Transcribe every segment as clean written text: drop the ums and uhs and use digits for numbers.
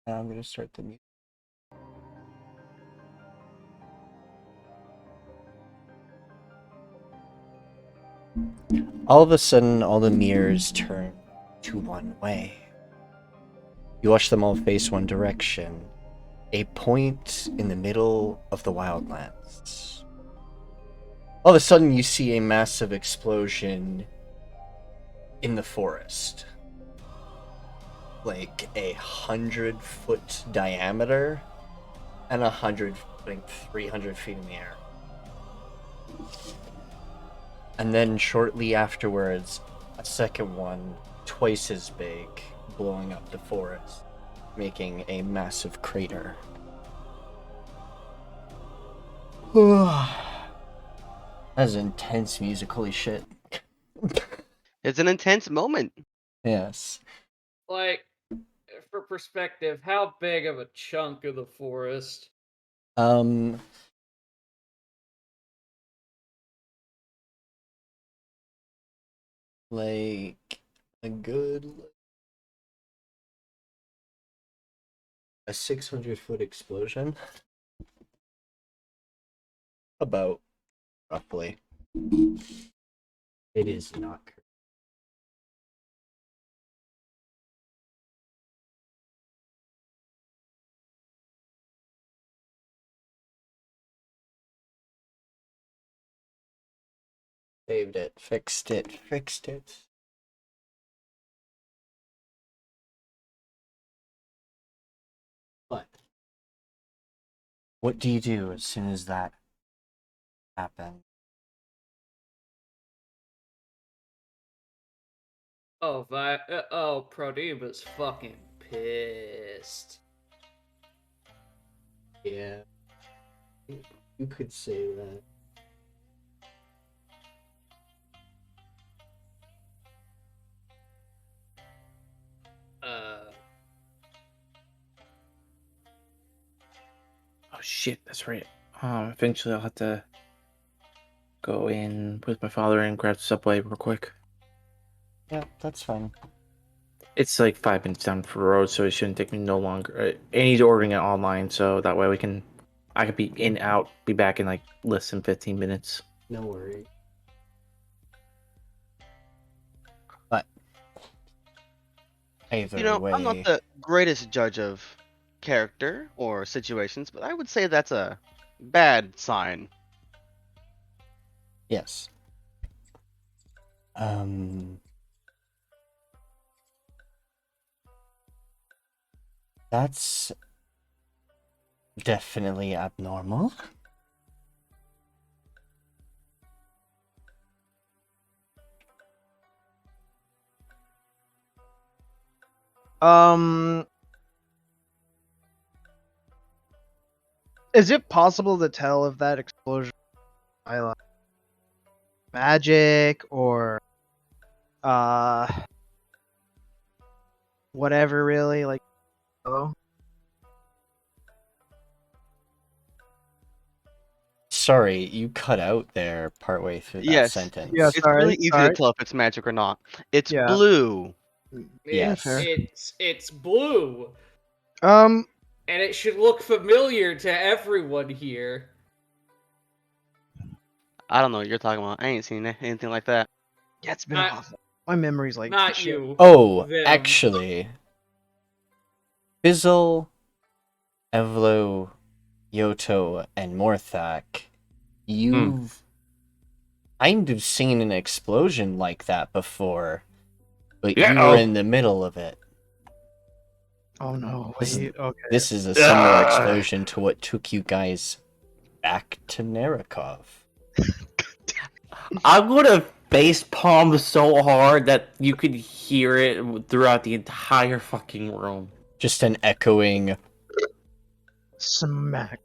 Now I'm gonna start the music. All of a sudden, all the mirrors turn to one way. You watch them all face one direction, a point in the middle of the wildlands. All of a sudden, you see a massive explosion in the forest. Like 100-foot diameter and 300 feet in the air. And then shortly afterwards, a second one, twice as big, blowing up the forest, making a massive crater. That's intense music, holy shit. It's an intense moment. Yes. Like, for perspective, how big of a chunk of the forest? Like a good 600-foot explosion. About, roughly. It is not. Saved it, fixed it. But what do you do as soon as that happens? Oh, Prodim is fucking pissed. Yeah, you could say that. Oh shit, that's right. Eventually I'll have to go in with my father and grab the subway real quick. Yeah, that's fine. It's like 5 minutes down the road, so it shouldn't take me no longer. I need to ordering it online, so that way I could be in, out, be back in like less than 15 minutes. No worries. But either way, I'm not the greatest judge of character or situations, but I would say that's a bad sign. yes. That's definitely abnormal. Is it possible to tell if that explosion by like magic or whatever really like oh? Sorry, you cut out there partway through that Yes. sentence. Yeah, It's sorry, really easy to tell if it's magic or not. It's Yeah. blue. Yes. It's blue. Um, And it should look familiar to everyone here. I don't know what you're talking about. I ain't seen anything like that. yeah, it's been a while. My memory's like Not shit. you. Oh, them. actually, Fizzle, Evlo, Yoto, and Morthakh, you've kind of seen an explosion like that before, but you were in the middle of it. Oh no! This is- Wait, okay. This is a similar explosion to what took you guys back to Narikov. I'm gonna face palm so hard that you could hear it throughout the entire fucking room. Just an echoing. Smack.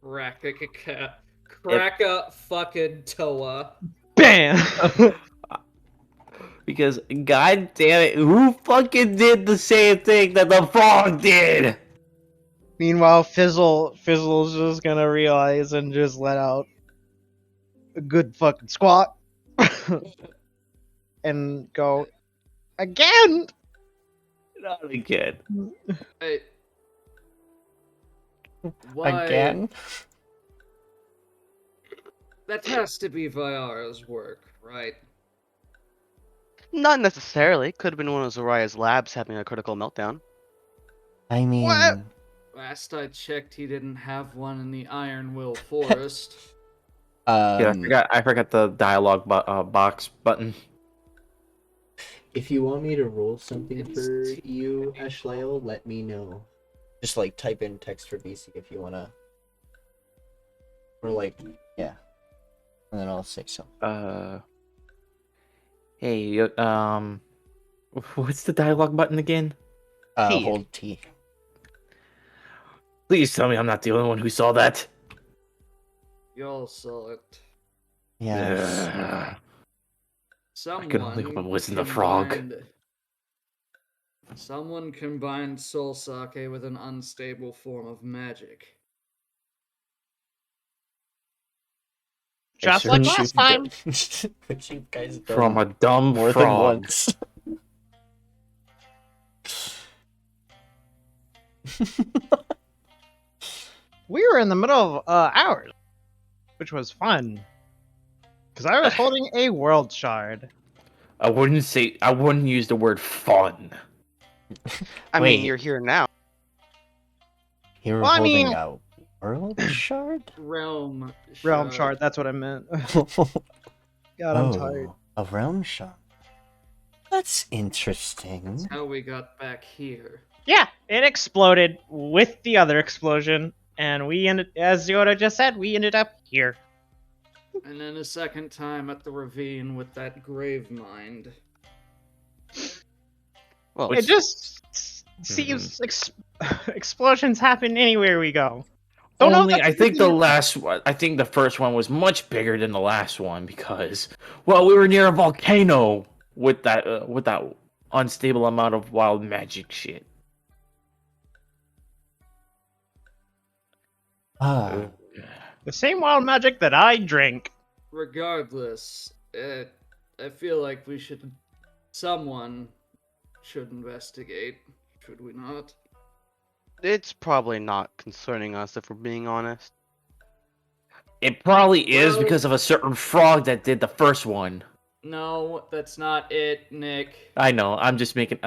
Cracka fucking Toa. Bam. Because, god damn it, who fucking did the same thing that the fog did? Meanwhile, Fizzle's just gonna realize and just let out a good fucking squat and go again. Not again. Why? Again? That has to be Vyara's work, right? Not necessarily. Could have been one of Zoraya's labs having a critical meltdown. I mean, What? Last I checked, he didn't have one in the Iron Will Forest. Yeah, um, I forgot the dialogue box button. if you want me to roll something It's for too you, many. Ashliel, let me know. Just like type in text for BC if you wanna, or like, yeah, and then I'll say something. Hey, what's the dialogue button again? T. Hold T. Please tell me I'm not the only one who saw that. Y'all saw it. Yes. Ugh. Someone can only hope it wasn't the frog. Someone combined soul sake with an unstable form of magic. Just like Which last you've time. done- which you guys done From a dumb more frog. than once. We were in the middle of ours, which was fun. Because I was holding a world shard. I wouldn't use the word fun. I mean, Wait. you're here now. You were Well, I holding mean- a world shard? Realm Shard, that's what I meant. God, I'm tired. A realm shard. That's interesting. That's how we got back here. Yeah, it exploded with the other explosion, and we ended, as Yoto just said, we ended up here. And then a second time at the ravine with that grave mind. Well, It just seems explosions happen anywhere we go. Don't know Only if I that's think the really- last one. I think the first one was much bigger than the last one because, well, we were near a volcano with that unstable amount of wild magic shit. Ah, the same wild magic that I drink. Regardless, I feel like someone should investigate, should we not? it's probably not concerning us if we're being honest. It probably is Well- because of a certain frog that did the first one. No, that's not it, Nick. I know. I'm just making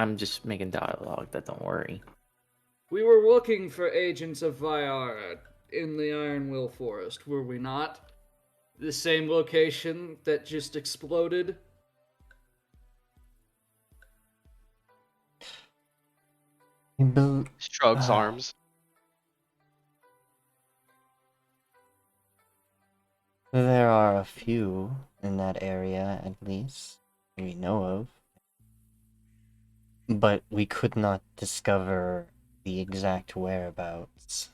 dialogue. That don't worry. We were looking for agents of Vyara in the Iron Will Forest, were we not? The same location that just exploded? Shrugs Ah. arms. There are a few in that area, at least, we know of. But we could not discover the exact whereabouts.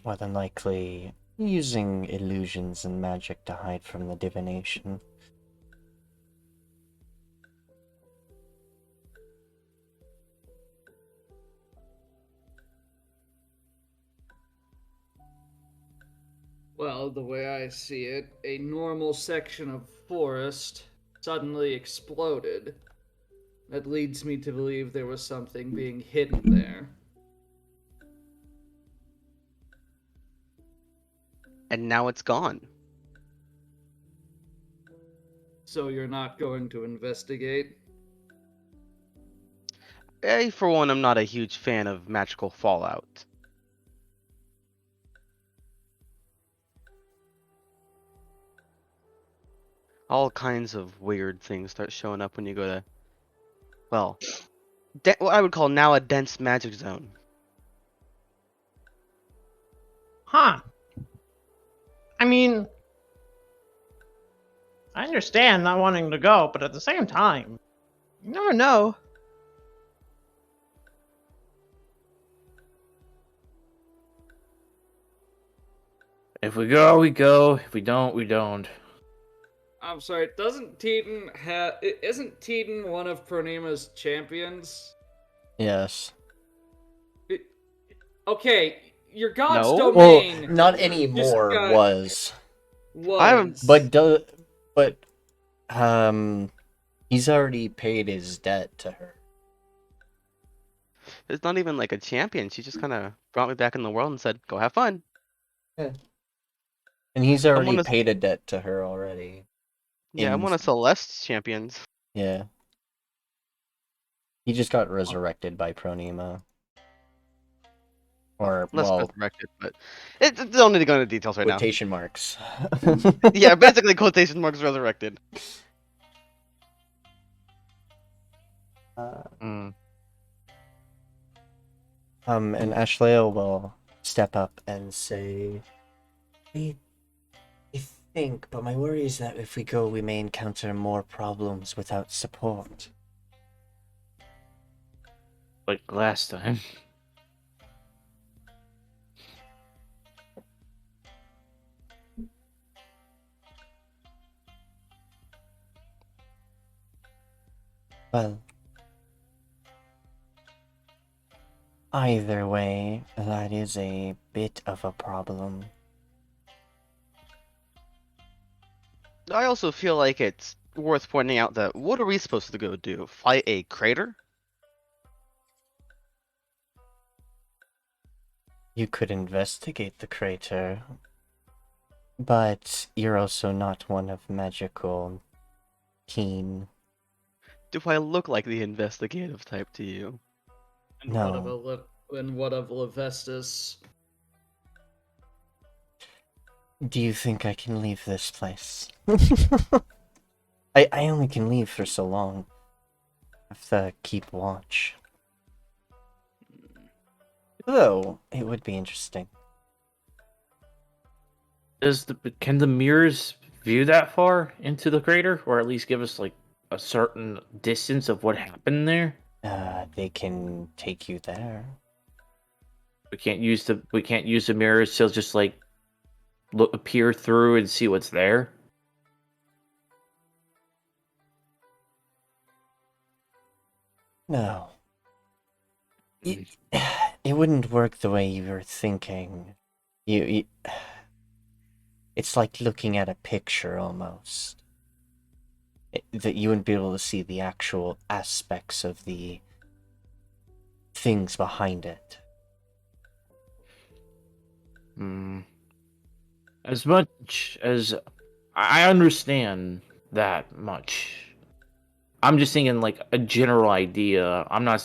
More than likely, using illusions and magic to hide from the divination. Well, the way I see it, a normal section of forest suddenly exploded. That leads me to believe there was something being hidden there. And now it's gone. So you're not going to investigate? For one, I'm not a huge fan of magical fallout. All kinds of weird things start showing up when you go to, well, what I would call now a dense magic zone. Huh. I mean, I understand not wanting to go, but at the same time, you never know. If we go, we go. If we don't, we don't. I'm sorry, isn't Teton one of Pronima's champions? Yes. Okay, your god's No? Well, domain not just anymore, got- was. I haven't- But, he's already paid his debt to her. It's not even like a champion. She just kind of brought me back in the world and said, "Go have fun." And he's I'm already one of paid a debt to her already. yeah, I'm In one of Celeste's champions. yeah. He just got resurrected by Pronema. Or Less well, resurrected, but don't need to go into details right now. quotation marks. Yeah, basically quotation marks resurrected. Mm. And Ashliel will step up and say, I think, but my worry is that if we go, we may encounter more problems without support. Like last time. Well, either way, that is a bit of a problem. I also feel like it's worth pointing out that what are we supposed to go do? Fight a crater? You could investigate the crater, but you're also not one of magical keen. Do I look like the investigative type to you? And No. what of Levestus? Do you think I can leave this place? I only can leave for so long. I have to keep watch. Though, it would be interesting. Can the mirrors view that far into the crater, or at least give us like a certain distance of what happened there? They can take you there. We can't use the mirrors to just like peer through and see what's there. No. It wouldn't work the way you were thinking. It's like looking at a picture almost. That you wouldn't be able to see the actual aspects of the things behind it. As much as I understand that much, I'm just thinking like a general idea. I'm not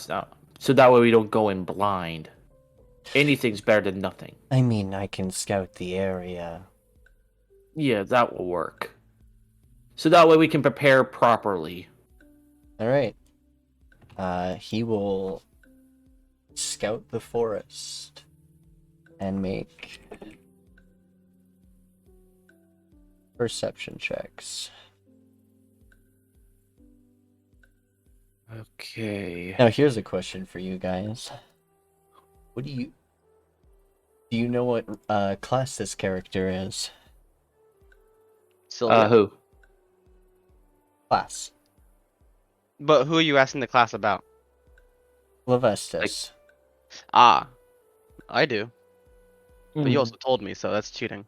so that way we don't go in blind. Anything's better than nothing. I mean, I can scout the area. Yeah, that will work. So that way we can prepare properly. Alright. He will scout the forest and make perception checks. Okay. Now, here's a question for you guys. Do you know what class this character is? Sylvia. Who? Class. But who are you asking the class about? Levestus. Ah, I do. But you Hmm. also told me, so that's cheating.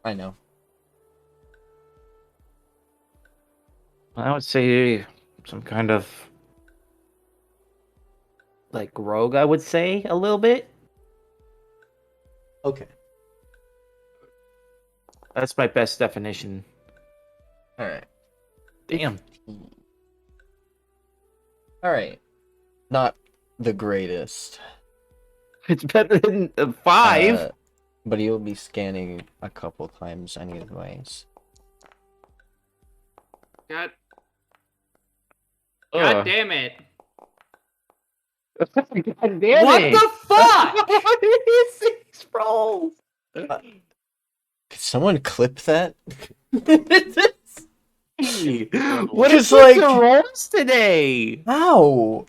I know. I would say some kind of like rogue, I would say a little bit. Okay. That's my best definition. Alright. Damn. Alright. Not the greatest. It's better than 5. But you'll be scanning a couple times anyways. God Ugh. damn it! God damn What it. the fuck? What is this, bro? Could someone clip that? What Just is like like- the rolls today? How?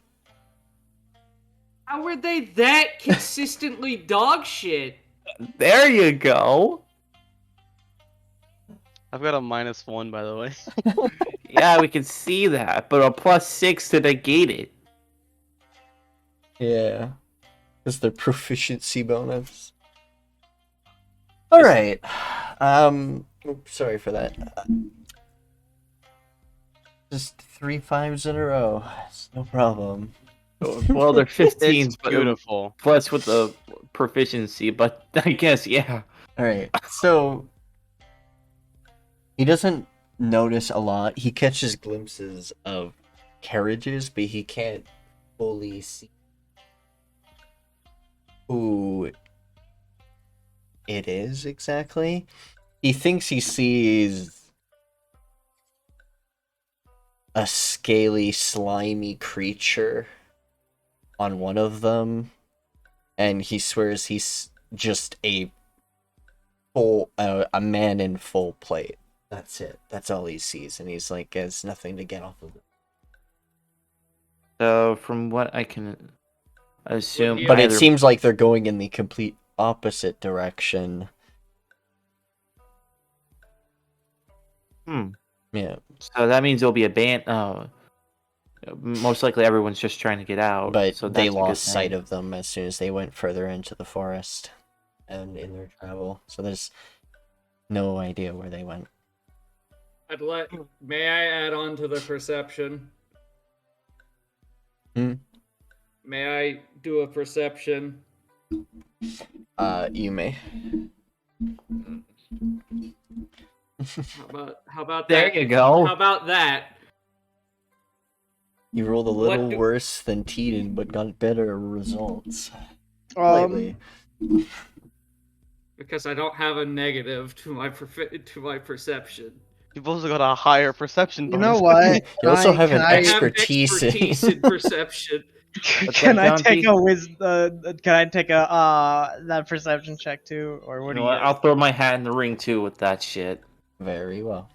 How were they that consistently dog shit? There you go. I've got a -1, by the way. Yeah, we can see that, but a +6 to negate it. Yeah. Is their proficiency bonus. Alright. Sorry for that. Just 3 5s in a row. It's no problem. Well, they're 15s, It's but beautiful. plus with the proficiency. But I guess yeah. All right. So he doesn't notice a lot. He catches glimpses of carriages, but he can't fully see who it is exactly. He thinks he sees a scaly, slimy creature on one of them, and he swears he's just a man in full plate. That's it. That's all he sees, and he's like, has nothing to get off of it. So from what I can assume, But it either- seems like they're going in the complete opposite direction. Yeah, So that means there'll be a band. Most likely everyone's just trying to get out. but so they that's a good lost sight thing. of them as soon as they went further into the forest and in their travel. So there's no idea where they went. May I add on to the perception? Hmm? May I do a perception? You may. How about There that? you go. How about that? You rolled a What little do- worse than Teeden, but got better results. Um, Slightly. Because I don't have a negative to my perception. You've also got a higher perception you bonus. know what? You also I- have an can I expertise. have expertise in perception. What's Can that, I take Jonty? can I take a that perception check too, or what You do know you? what? I'll throw my hat in the ring too with that shit. Very well.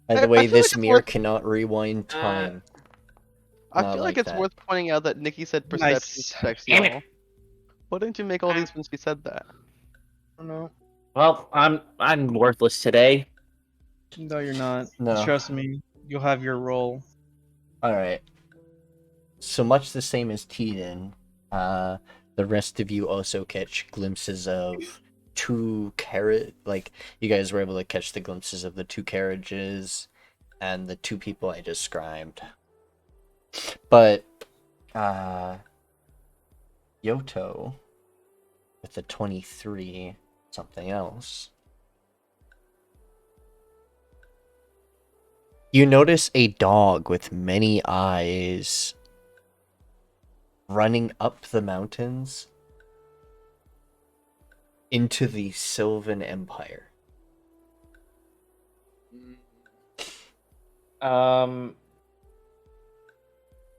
By I the way, feel like this it's mirror worth- cannot rewind time. I Not feel like like it's that. worth pointing out that Nikki said perception Nice. checks, Damn it. y'all. Why didn't you make all these when she said that? No, Well, I'm worthless today. no, you're not. No. Trust me, you'll have your role. Alright. So much the same as Teeden, the rest of you also catch glimpses of you guys were able to catch the glimpses of the two carriages and the two people I described. But, Yoto, with the 23, something else. You notice a dog with many eyes running up the mountains into the Sylvan Empire.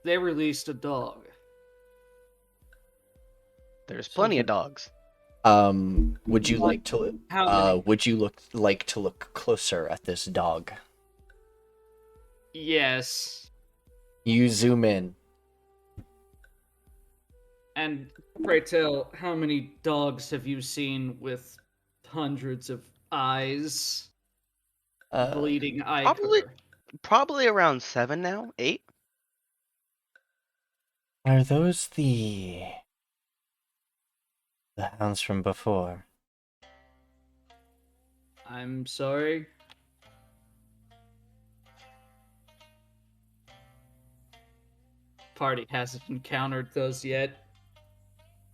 They released a dog. There's plenty of dogs. Would you like to How many? like to look closer at this dog? Yes. You zoom in. And pray tell, how many dogs have you seen with hundreds of eyes? Bleeding Probably- ichor? Probably around 7 now? 8? Are those the hounds from before? I'm sorry. Party hasn't encountered those yet.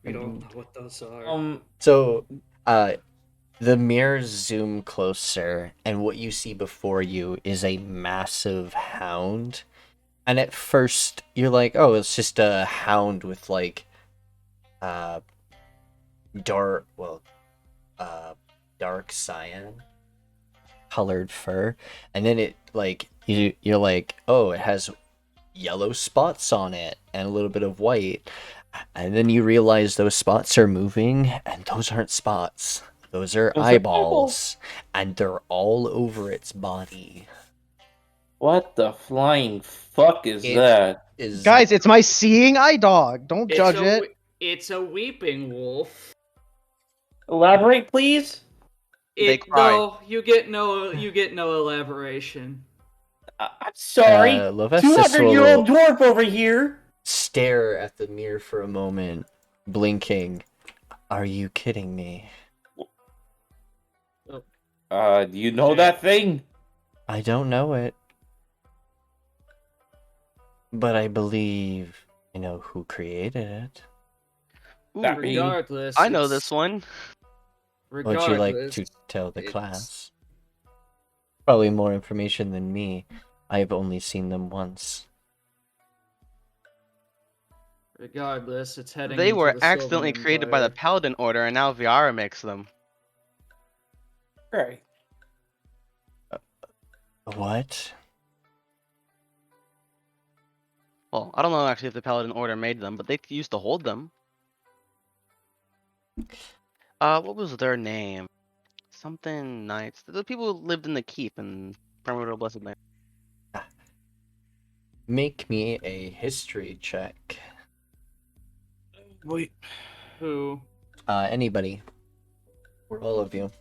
We don't know what those are. So, the mirrors zoom closer, and what you see before you is a massive hound. And at first, you're like, oh, it's just a hound with, like, dark cyan colored fur. And then it, like, you're like, oh, it has yellow spots on it and a little bit of white. And then you realize those spots are moving, and those aren't spots. Those are Those are eyeballs, and they're all over its body. What the flying fuck is It that? is Guys, it's my seeing eye dog. Don't judge it. It's a weeping wolf. Elaborate, please. They cry. No, you get no elaboration. I'm sorry. Levestus 200-year-old will dwarf over here. stare at the mirror for a moment, blinking. Are you kidding me? Do you know that thing? I don't know it. But I believe I know who created it. Ooh, That be- Regardless, I know it's- this one. Would you like Regardless, to tell the it's- class? Probably more information than me. I have only seen them once. Regardless, it's heading. They into were the accidentally Sylvan created by the Empire. Paladin Order, and now Viara makes them. Right. What? Well, I don't know actually if the Paladin Order made them, but they used to hold them. What was their name? Something Knights. The people who lived in the keep in Primordial Blessed Land. Make me a history check. Wait. Who? Anybody. Or all of you.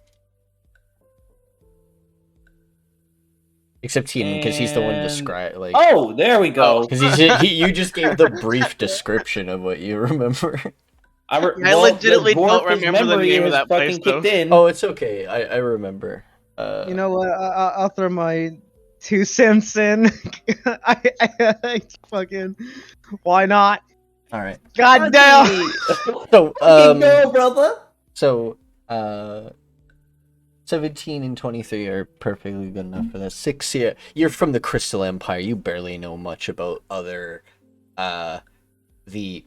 Except Teen, because he's the one And- describe like. Oh, there we go. Because you just gave the brief description of what you remember. I legitimately don't Dwarf's remember the memory name of has that place, fucking kicked in. Oh, it's okay. I remember. You know what? I'll throw my 2 cents in. I fucking. Why not? All right. God damn! So Fucking go, brother. So 17 and 23 are perfectly good enough for this. 6 year. You're from the Crystal Empire. You barely know much about other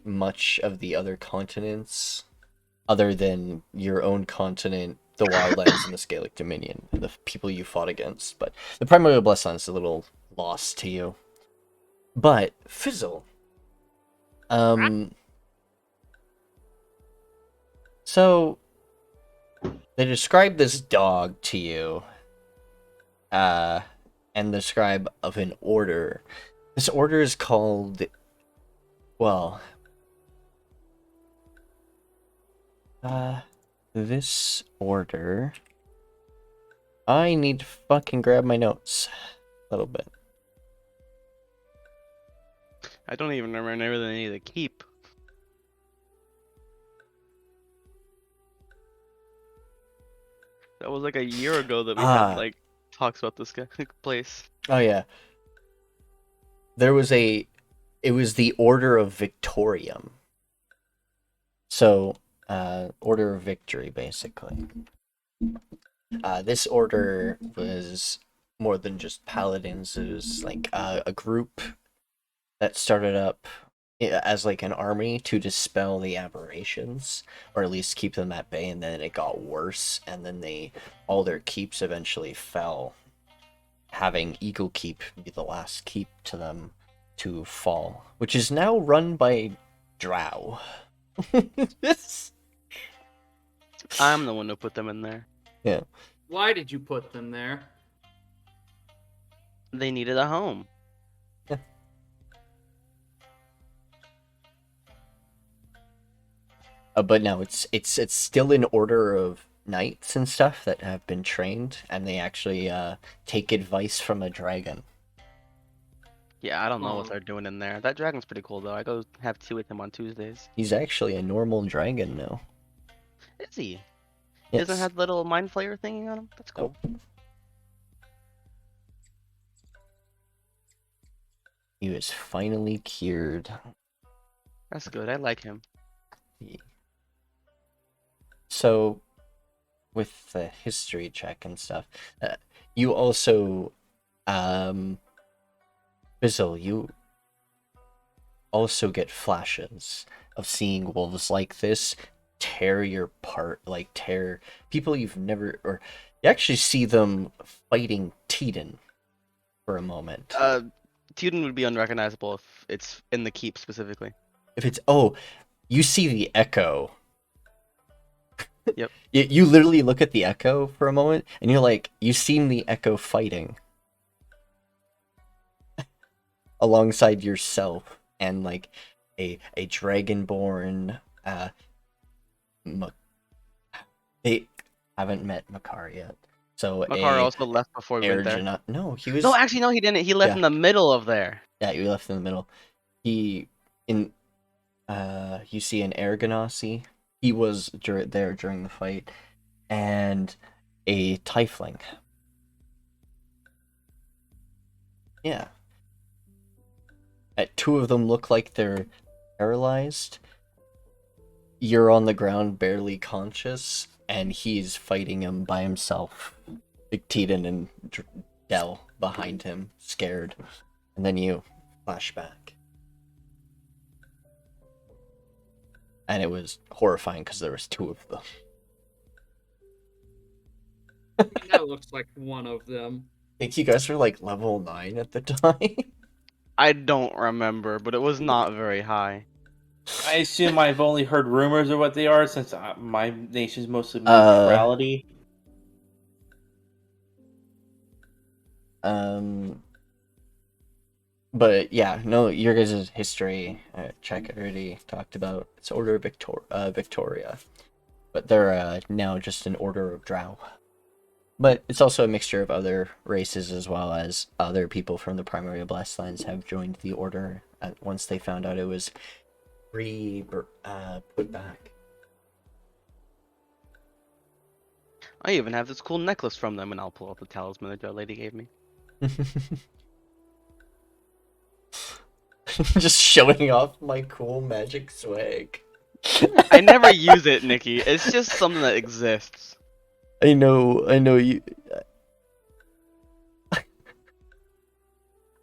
much of the other continents other than your own continent, the Wildlands and the Scalic Dominion, and the people you fought against. But the Primordial Blessed is a little lost to you. But Fizzle, so they describe this dog to you, and describe of an order. This order is called, well, this order. I need to fucking grab my notes a little bit. I don't even remember the name of the keep. That was like a year ago that we had like talks about this place. Oh yeah. It was the Order of Victorium. So, Order of Victory, basically. This order was more than just paladins. It was like a group that started up as like an army to dispel the aberrations, or at least keep them at bay, and then it got worse, and then all their keeps eventually fell, having Eagle Keep be the last keep to them to fall, which is now run by Drow. I'm the one who put them in there. Yeah. Why did you put them there? They needed a home. But no, it's still an order of knights and stuff that have been trained, and they actually take advice from a dragon. Yeah, I don't know what Oh. they're doing in there. That dragon's pretty cool though. I go have tea with him on Tuesdays. He's actually a normal dragon now. Is he? Yes. Doesn't have the little mind flayer thingy on him? That's cool. He was finally cured. That's good. I like him. So, with the history check and stuff, you also, Fizzle, you also get flashes of seeing wolves like this tear tear people you've never, or you actually see them fighting Teeden for a moment. Tuden would be unrecognizable if it's in the keep specifically. If it's, you see the echo. Yep. You literally look at the echo for a moment, and you're like, you've seen the echo fighting alongside yourself and like a dragonborn. They haven't met Makar yet, so Makar also left before we went there. No, he was. No, actually, no, he didn't. He left Yeah. in the middle of there. Yeah, you left in the middle. You see an Ergonasi. He was there during the fight, and a Tiefling. Yeah. Two of them look like they're paralyzed. You're on the ground, barely conscious, and he's fighting him by himself. Like Tiden and Dell behind him, scared. And then you flash back. And it was horrifying because there was two of them. That looks like one of them. I think you guys were like level 9 at the time. I don't remember, but it was not very high. I assume I've only heard rumors of what they are since my nation's mostly Uh, neutrality. But yeah, no, your guys' history check I already talked about. It's Order of Victoria. But they're now just an Order of Drow. But it's also a mixture of other races as well as other people from the Primary Blesslands have joined the Order once they found out it was put back. I even have this cool necklace from them, and I'll pull up the talisman that that lady gave me. Just showing off my cool magic swag. I never use it, Nikki. It's just something that exists. I know you.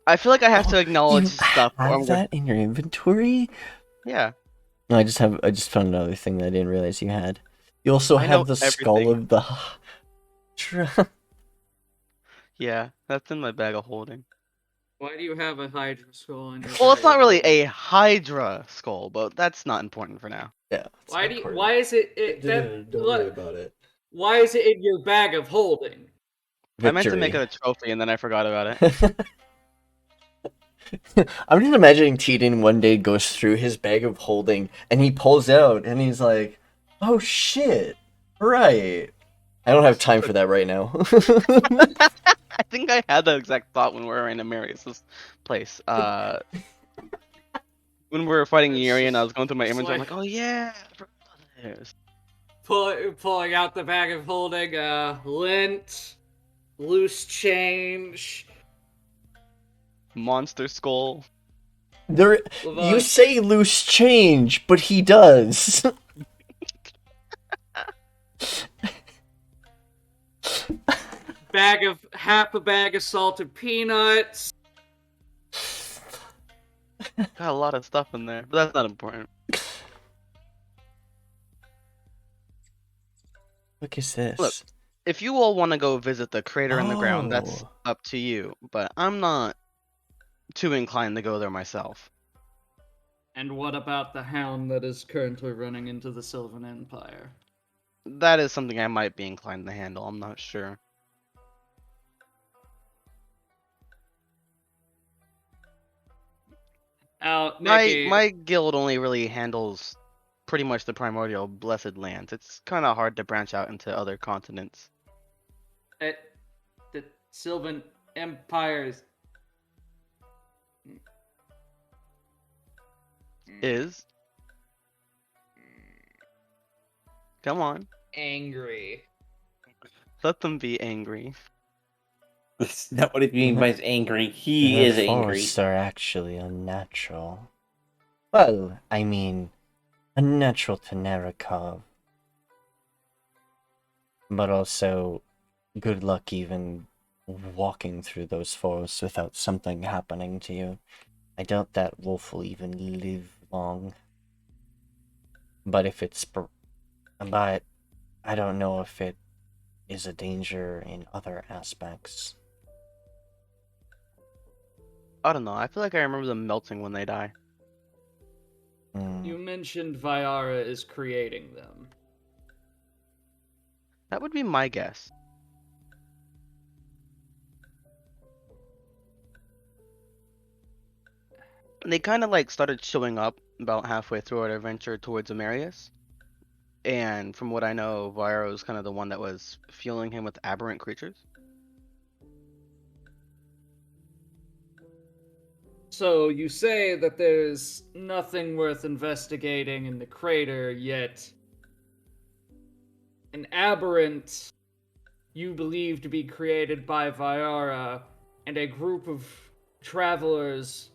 I feel like I have to You acknowledge stuff. Or I'm have that in your inventory? Yeah. No, I just found another thing that I didn't realize you had. You also I know have the skull everything. of the Hydra. Yeah, that's in my bag of holding. Why do you have a Hydra skull in your Well, it's bag? not really a Hydra skull, but that's not important for now. Yeah. it's Why important. why is it Don't worry about it. why is it in your bag of holding? I meant to make it Victory. a trophy, and then I forgot about it. I'm just imagining Teden one day goes through his bag of holding and he pulls out and he's like, "Oh shit, right." I don't have time for that right now. I think I had that exact thought when we were in Amarius' place. When we were fighting It's Yuri, and I just- was going through my it's inventory, I'm like- like, oh yeah, I forgot about this. Pulling out the bag of holding, lint, loose change. Monster skull. You Levant. say loose change, but he does. Half a bag of salted peanuts. Got a lot of stuff in there, but that's not important. What is this? Look, if you all want to go visit the crater in the ground, that's Oh. up to you. But I'm not too inclined to go there myself. And what about the hound that is currently running into the Sylvan Empire? That is something I might be inclined to handle. I'm not sure. Nikki, My guild only really handles pretty much the primordial blessed lands. It's kind of hard to branch out into other continents. the Sylvan Empire's Is come on, angry. let them be angry. That's not what it means by angry. He The is angry. forests are actually unnatural. Well, I mean, unnatural to Narakov. But also, good luck even walking through those forests without something happening to you. I doubt that wolf will even live long. But if it's... But I don't know if it is a danger in other aspects. I don't know. I feel like I remember them melting when they die. You mentioned Vyara is creating them. That would be my guess. They kind of like started showing up about halfway through our adventure towards Amarius. And from what I know, Vyra was kind of the one that was fueling him with aberrant creatures. So you say that there's nothing worth investigating in the crater, yet an aberrant you believe to be created by Vyara and a group of travelers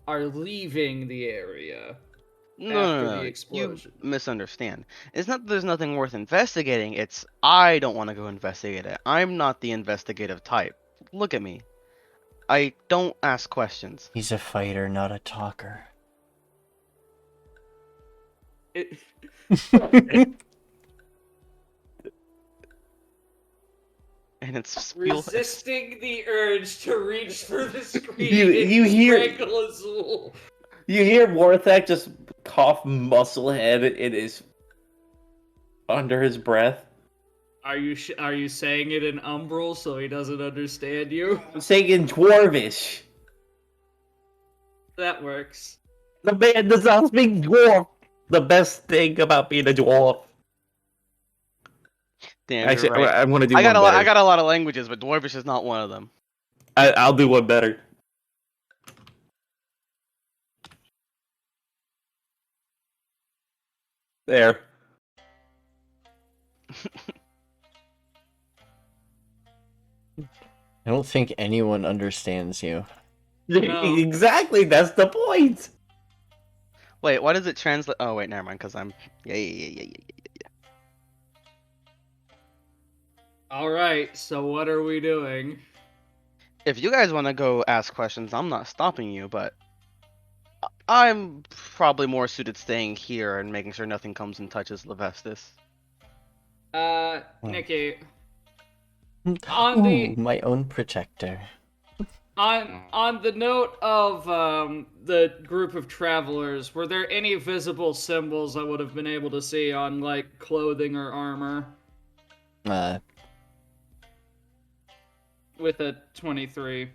are leaving the area. after the You explosion. misunderstand. It's not that there's nothing worth investigating, it's I don't want to go investigate it. I'm not the investigative type. Look at me. I don't ask questions. He's a fighter, not a talker. It, And it's feel resisting the urge to reach for the screen You and hear- strangle Azul. You hear Morthakh just cough musclehead in his under his breath. Are you saying it in Umbral so he doesn't understand you? I'm saying in Dwarvish. That works. The man does not speak dwarf. The best thing about being a dwarf. Damn, Actually, you're right. I'm gonna do I got one better. I got a lot of languages, but Dwarvish is not one of them. I'll do one better. There. I don't think anyone understands you. No. Exactly, that's the point. Wait, why does it translate? Oh wait, never mind. Cause I'm yeah. Alright, so what are we doing? If you guys want to go ask questions, I'm not stopping you, but I'm probably more suited staying here and making sure nothing comes and touches Levestis. Nikki. On the Ooh, my own protector. on the note of the group of travelers, were there any visible symbols I would have been able to see on like clothing or armor with a 23?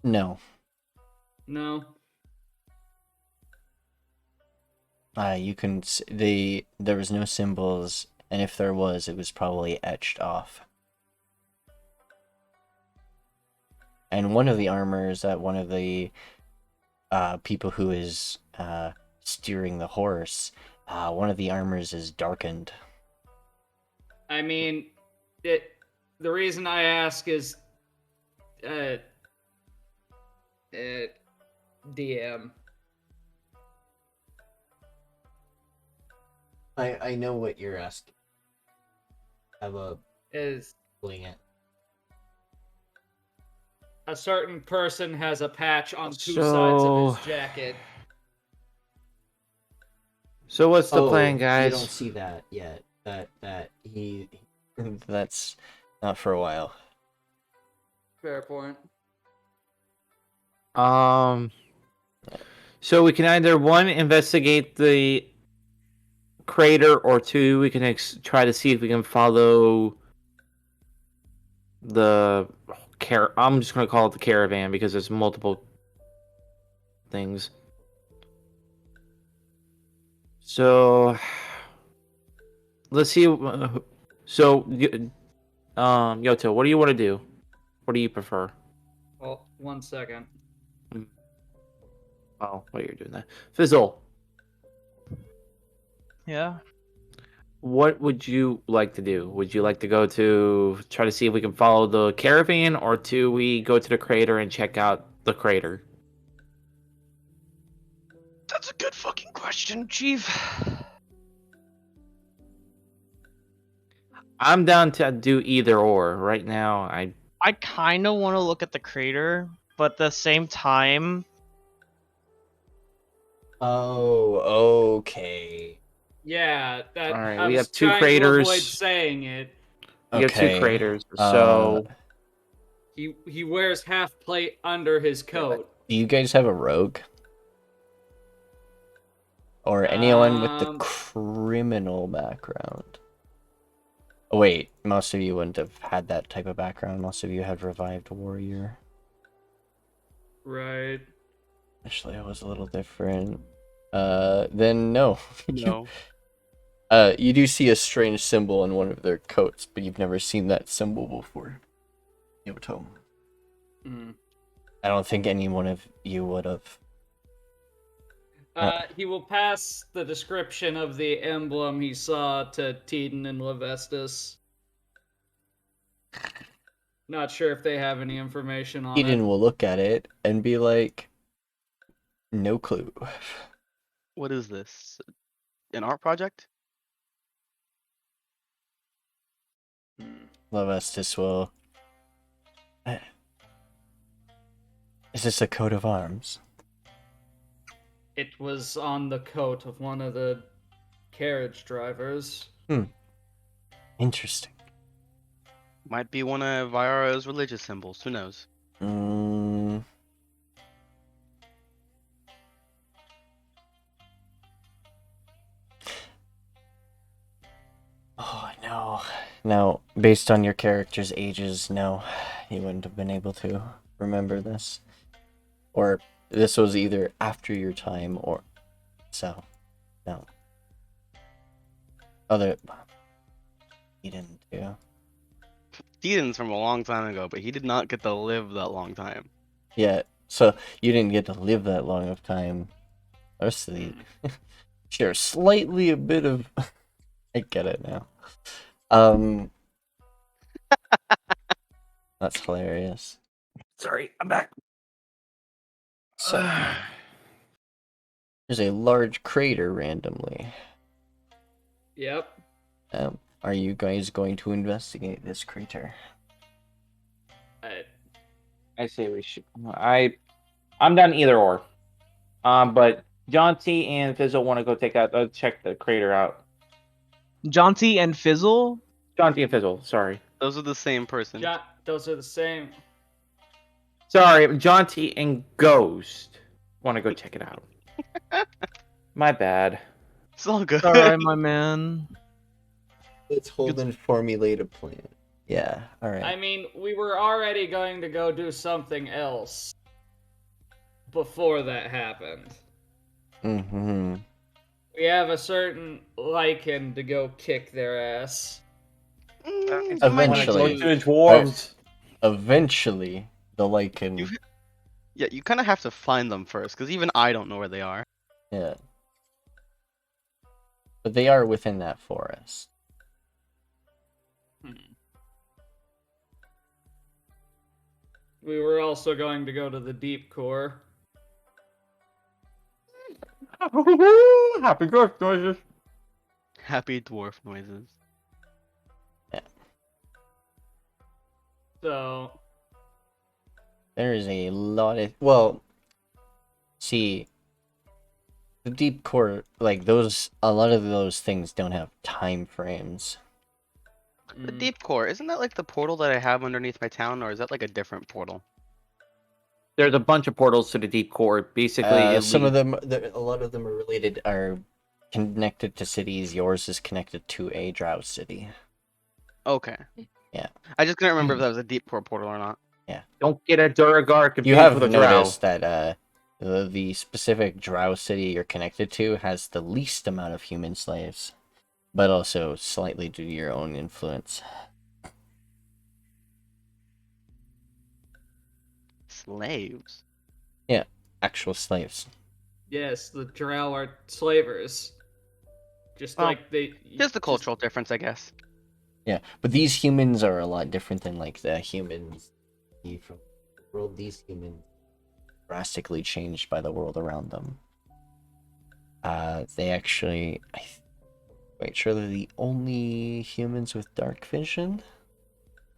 No. No. You can there was no symbols, and if there was, it was probably etched off. And one of the armors that one of the people who is steering the horse, one of the armors is darkened. I mean, the reason I ask is DM. I know what you're asking. Have a Is bling it. a certain person has a patch on two sides So- of his jacket. So what's the plan, You guys? don't see that yet. That's not for a while. Fair point. So we can either one investigate the crater, or two we can try to see if we can follow the I'm just gonna call it the caravan because there's multiple things. So let's see. So Yoto, what do you want to do? What do you prefer? Well, 1 second. Oh, while you're doing that, Fizzle, Yeah. what would you like to do? Would you like to go to try to see if we can follow the caravan, or do we go to the crater and check out the crater? That's a good fucking question, Chief. I'm down to do either or. Right now, I kind of want to look at the crater, but at the same time, Oh, okay. Yeah, that. All right, I we was have two trying craters. To avoid saying it. we have two craters. So He wears half plate under his coat. do you guys have a rogue? Or anyone with the Um, criminal background? Oh, wait, most of you wouldn't have had that type of background. Most of you had revived warrior. Right. Actually, it was a little different. Then no. No. You do see a strange symbol on one of their coats, but you've never seen that symbol before. Yoto. Mm. I don't think any one of you would have. He will pass the description of the emblem he saw to Teden and Levestis. Not sure if they have any information on Eden it. will look at it and be like, no clue. What is this? An art project? Love Estes will. Is this a coat of arms? It was on the coat of one of the carriage drivers. Interesting. Might be one of Vira's religious symbols. Who knows? Mm. Oh, no. Now, based on your character's ages, no, you wouldn't have been able to remember this. Or this was either after your time or so. No. Other. He didn't do. Eden's from a long time ago, but he did not get to live that long time. Yeah, so you didn't get to live that long of time. Rest of the share slightly a bit of. I get it now. That's hilarious. Sorry, I'm back. So there's a large crater randomly. Yep. Are you guys going to investigate this crater? I say we should. I'm done either or. But Jonty and Fizzle want to go check the crater out. Jonty and Fizzle. Jonty and Fizzle, sorry. Those are the same person. Those are the same. Sorry, Jonty and Ghost want to go check it out. My bad. It's all good. Sorry, my man. Let's hold and formulate a plan. Yeah, alright. I mean, we were already going to go do something else before that happened. Mm-hmm. We have a certain lichen to go kick their ass. Eventually. Go to the dwarves. Eventually, the lichen. Yeah, you kind of have to find them first, because even I don't know where they are. Yeah. But they are within that forest. We were also going to go to the deep core. Happy ghost noises. Happy dwarf noises. So, There is a lot of. Well, see. The deep core, like those. A lot of those things don't have time frames. The deep core, isn't that like the portal that I have underneath my town, or is that like a different portal? There's a bunch of portals to the deep core. Basically, Some of them, a lot of them are related, are connected to cities. Yours is connected to a drow city. Okay. Yeah. I just couldn't remember if that was a deep core portal or not. don't get a Duragar You confused have with a drow. noticed that the specific drow city you're connected to has the least amount of human slaves, but also slightly due to your own influence. Slaves. Actual slaves. yes, the drow are slavers. Just Well, like they. Just a cultural difference, I guess. Yeah, but these humans are a lot different than like the humans from the world. These humans drastically changed by the world around them. They actually, wait, sure they're the only humans with dark vision?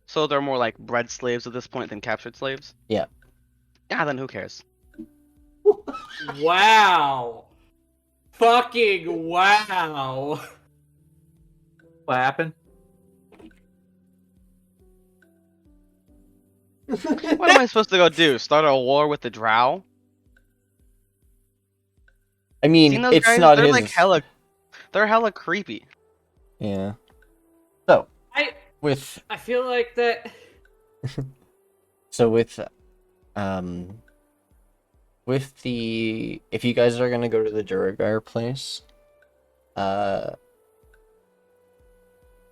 So they're more like bred slaves at this point than captured slaves? Yeah. Yeah, then who cares? Wow. Fucking wow. What happened? What am I supposed to go do? Start a war with the drow? I mean, Seen those it's guys? not They're his. like hella. They're hella creepy. Yeah. So, I with feel like that. So with the if you guys are gonna go to the Duragar place, well,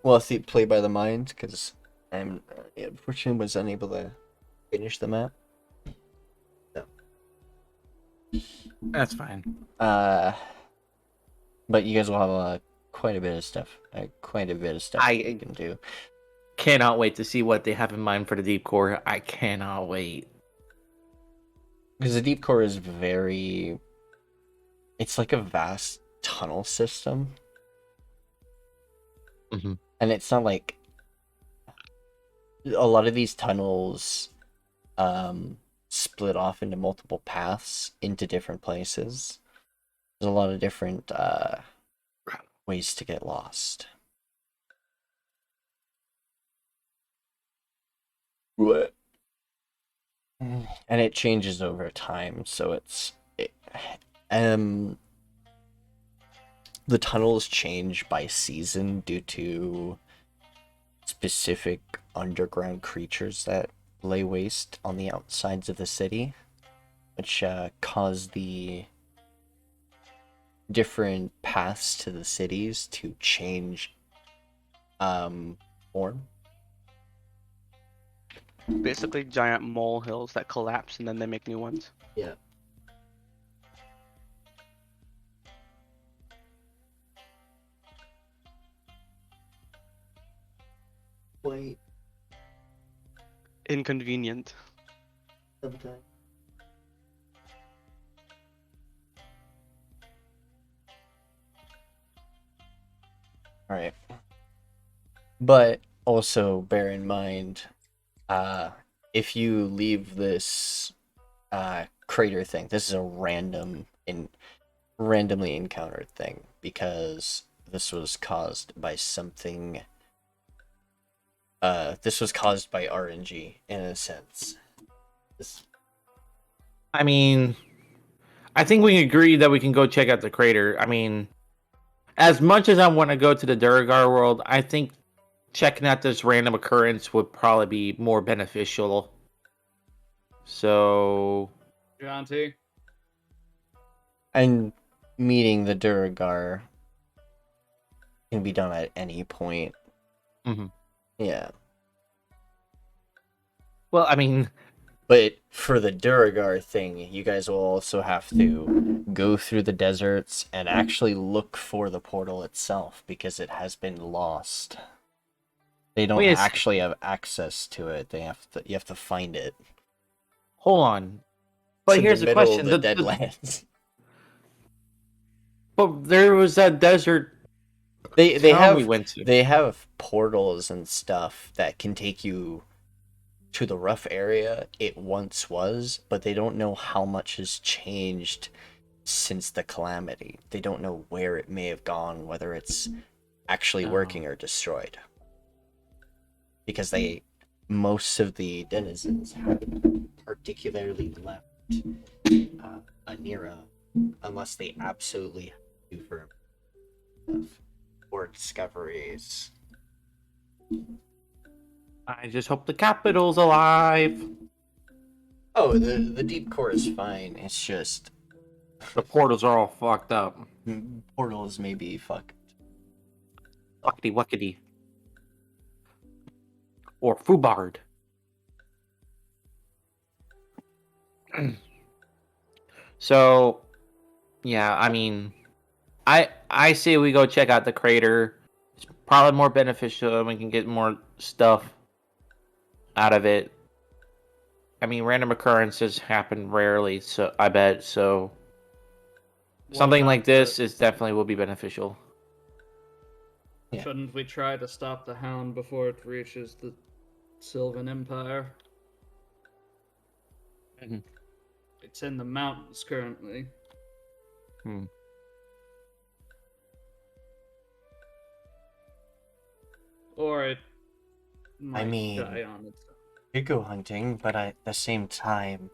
if you play by the mind, because I'm unfortunately was unable to finish the map. That's fine. But you guys will have quite a bit of stuff. You can do. cannot wait to see what they have in mind for the deep core. I cannot wait. Because the deep core is very... It's like a vast tunnel system. Mm-hmm. And it's not like... A lot of these tunnels split off into multiple paths into different places. There's a lot of different ways to get lost. What? And it changes over time, so the tunnels change by season due to specific underground creatures that lay waste on the outsides of the city, which cause the different paths to the cities to change form. Basically, giant molehills that collapse and then they make new ones. Yeah. Wait. Inconvenient. Sometimes. Alright. But also bear in mind, if you leave this crater thing, this is a randomly encountered thing, because this was caused by something. This was caused by RNG in a sense. I mean, I think we agree that we can go check out the crater. I mean, as much as I want to go to the Duragar world, I think checking out this random occurrence would probably be more beneficial. So, Jonty. And meeting the Duragar can be done at any point. mm-hmm. Yeah. Well, I mean, But for the Duragar thing, you guys will also have to go through the deserts and actually look for the portal itself, because it has been lost. They don't Wait a actually have access to it. You have to find it. hold on. It's But in here's the the middle question: of the Deadlands. But there was that desert They town we have went to. they have portals and stuff that can take you to the rough area it once was, but they don't know how much has changed since the calamity. They don't know where it may have gone, whether it's actually working or destroyed. Because most of the denizens haven't particularly left Anira unless they absolutely have to for or discoveries. I just hope the capital's alive. Oh, the deep core is fine. It's just The portals are all fucked up. portals may be fucked. Fuckity wuckity. Or Fubard. So, yeah, I mean, I say we go check out the crater. It's probably more beneficial and we can get more stuff out of it. I mean, random occurrences happen rarely, so I bet, so something like this is definitely will be beneficial. Yeah. Shouldn't we try to stop the hound before it reaches the Sylvan Empire? Mhm. It's in the mountains currently. Or it might mean, die on its own. You go hunting, but at the same time,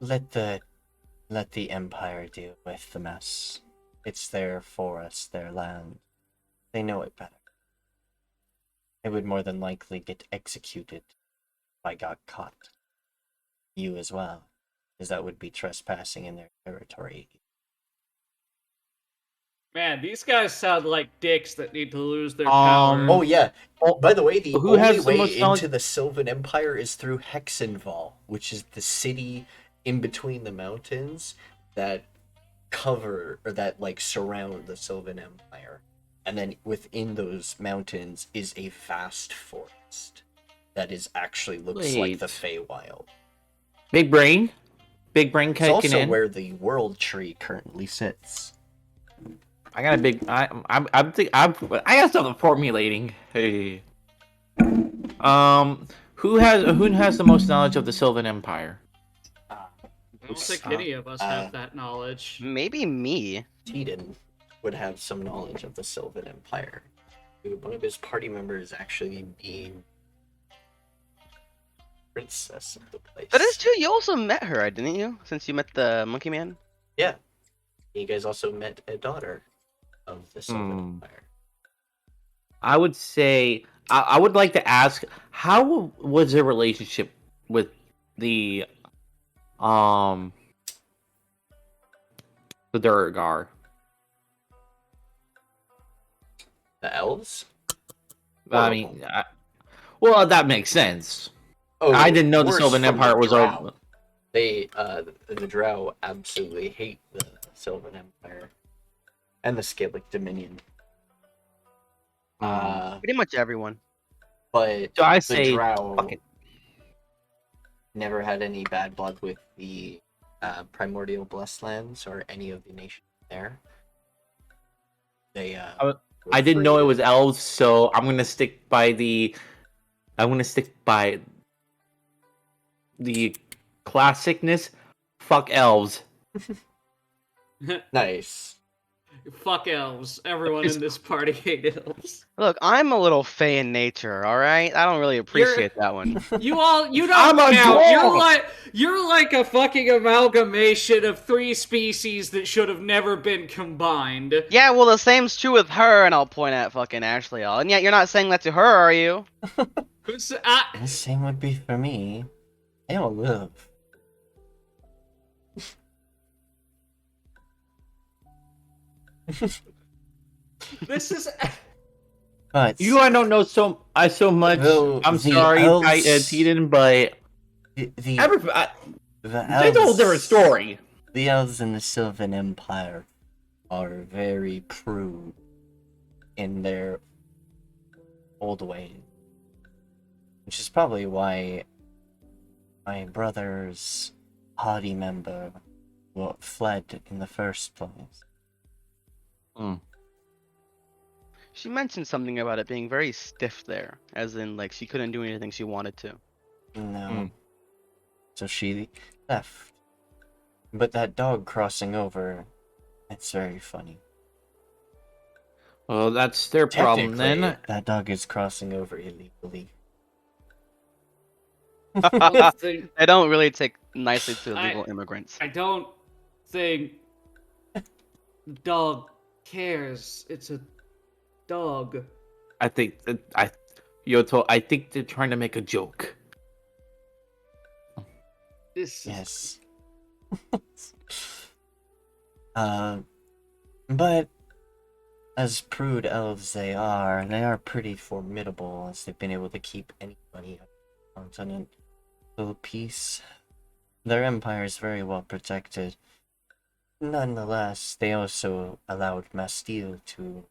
let the Empire deal with the mess. It's their forest, their land. They know it better. They would more than likely get executed if I got caught. You as well, because that would be trespassing in their territory. Man, these guys sound like dicks that need to lose their power. Oh yeah. By the way, the Who only has the way most knowledge- into the Sylvan Empire is through Hexenval, which is the city in between the mountains that cover or that like surround the Sylvan Empire. And then within those mountains is a vast forest that is actually looks like the Wait. Feywild. Big brain? Big brain It's kicking also in. where the world tree currently sits. I got a big. I got something formulating. Hey. Who has the most knowledge of the Sylvan Empire? I don't think any of us have that knowledge. Maybe me. Teden would have some knowledge of the Sylvan Empire. One of his party members actually being princess of the place. That is true. You also met her, didn't you? Since you met the monkey man. Yeah. You guys also met a daughter of the Sylvan Empire. I would say I would like to ask, how was their relationship with the Durgar? The elves? I mean, well, that makes sense. Oh, I didn't know the worse Sylvan from Empire was Drow. over. They, the Drow absolutely hate the Sylvan Empire and the Scalyc Dominion. Pretty much everyone. But So I the say, Drow fuck it. never had any bad blood with the primordial blessed lands or any of the nations there. They I didn't know it was elves, so I'm gonna stick by the classicness. Fuck elves. nice. Fuck elves. Everyone in this party hated elves. Look, I'm a little fey in nature, alright? I don't really appreciate that one. You don't I'm a count. dwarf! You're like a fucking amalgamation of 3 species that should have never been combined. Yeah, well, the same's true with her, and I'll point at fucking Ashliel. And yet, you're not saying that to her, are you? The same would be for me. I don't live. This is. But I don't know so much. Though I'm the sorry, elves- Teden, but the they elves, told their story. The elves in the Sylvan Empire are very prude in their old ways, which is probably why my brother's party member fled in the first place. She mentioned something about it being very stiff there, as in, like, she couldn't do anything she wanted to. No. So she left. But that dog crossing over, it's very funny. Well, that's their problem Technically, then. that dog is crossing over illegally. They don't really take nicely to illegal immigrants. I don't think dog cares. It's a dog. I think Yoto, I think they're trying to make a joke. This Yes. But as prude elves they are pretty formidable, as they've been able to keep anybody on the continent full of peace. Their empire is very well protected. Nonetheless, they also allowed Mastil to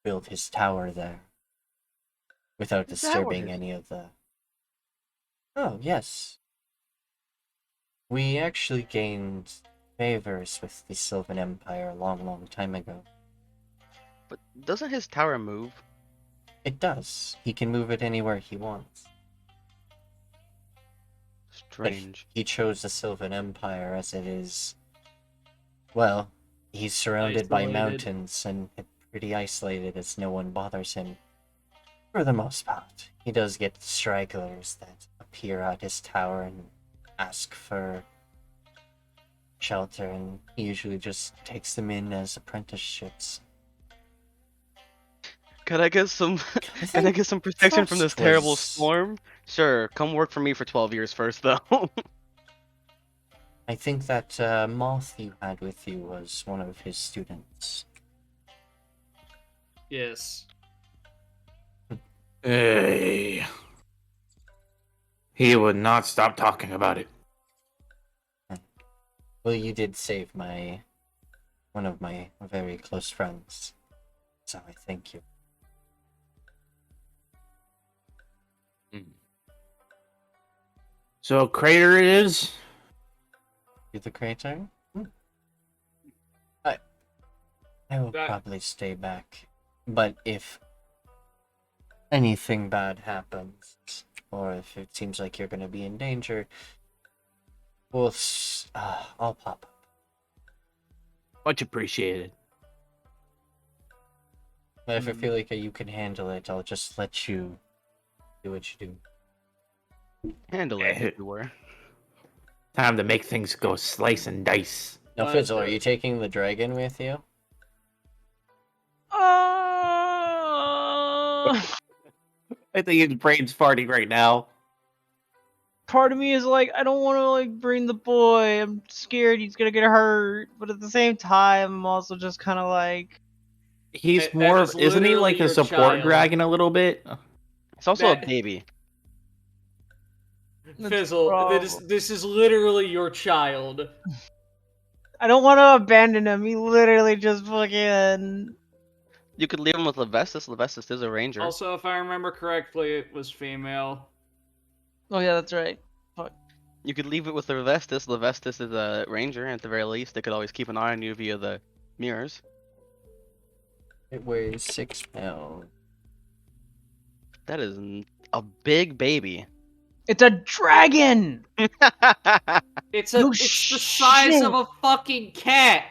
build his tower there without disturbing any of the... Oh, yes. We actually gained favors with the Sylvan Empire a long, long time ago. But doesn't his tower move? It does. He can move it anywhere he wants. Strange. But he chose the Sylvan Empire as it is... Well, he's surrounded by Isolated. mountains and pretty isolated as no one bothers him. For the most part. He does get stragglers that appear at his tower and ask for shelter, and he usually just takes them in as apprenticeships. Can I get some protection from this terrible storm? Sure, come work for me for 12 years first, though. I think that moth you had with you was one of his students. Yes. Hey. He would not stop talking about it. Well, you did save one of my very close friends. So I thank you. So crater it is. You're the crater? I will probably stay back. But if anything bad happens, or if it seems like you're gonna be in danger, I'll pop up. Much appreciated. But if I feel like you can handle it, I'll just let you do what you do. Handle it, if you were. Time to make things go slice and dice. Now, Fizzle, are you taking the dragon with you? I think his brain's farting right now. Part of me is like, I don't want to like bring the boy. I'm scared he's gonna get hurt. But at the same time, I'm also just kind of like, He's That more, is isn't he literally like a your support child. dragon a little bit? It's also That- a baby. Fizzle, this is literally your child. I don't want to abandon him. He literally just fucking. You could leave him with Levestus. Levestus is a ranger. Also, if I remember correctly, it was female. Oh yeah, that's right. You could leave it with Levestus. Levestus is a ranger, and at the very least, they could always keep an eye on you via the mirrors. It weighs 6 pounds. That is a big baby. It's a dragon. It's No the size shit. of a fucking cat.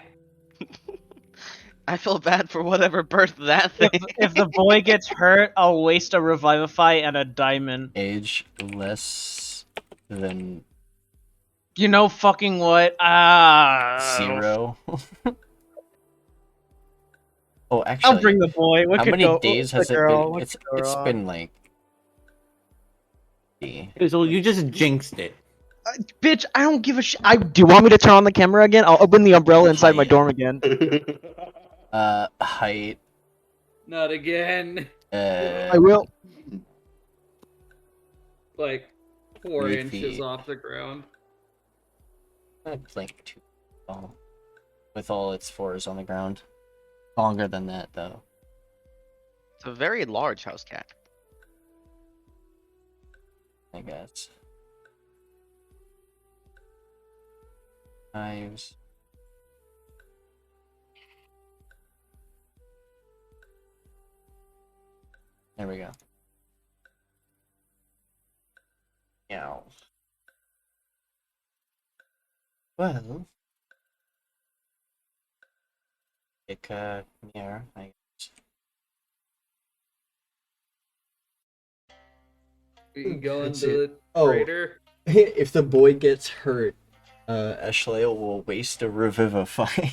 I feel bad for whatever birthed that thing. If the boy gets hurt, I'll waste a revivify and a diamond. Age less than You know fucking what? 0. Oh, actually, I'll bring the boy. What how could many go? days the has it girl? been? What's It's the girl? been like. So you just jinxed it. Bitch, I don't give a shit. Do you want me to turn on the camera again? I'll open the umbrella inside my dorm again. Height. Not again. I will. Like 4 3 inches feet. off the ground. It's like 2 tall, with all its 4s on the ground. Longer than that, though. It's a very large house cat. I guess. 5s. There we go. Meow. Well, pick a mirror, I guess. You go That's into it. the Oh. crater. If the boy gets hurt, Ashliel will waste a revivify.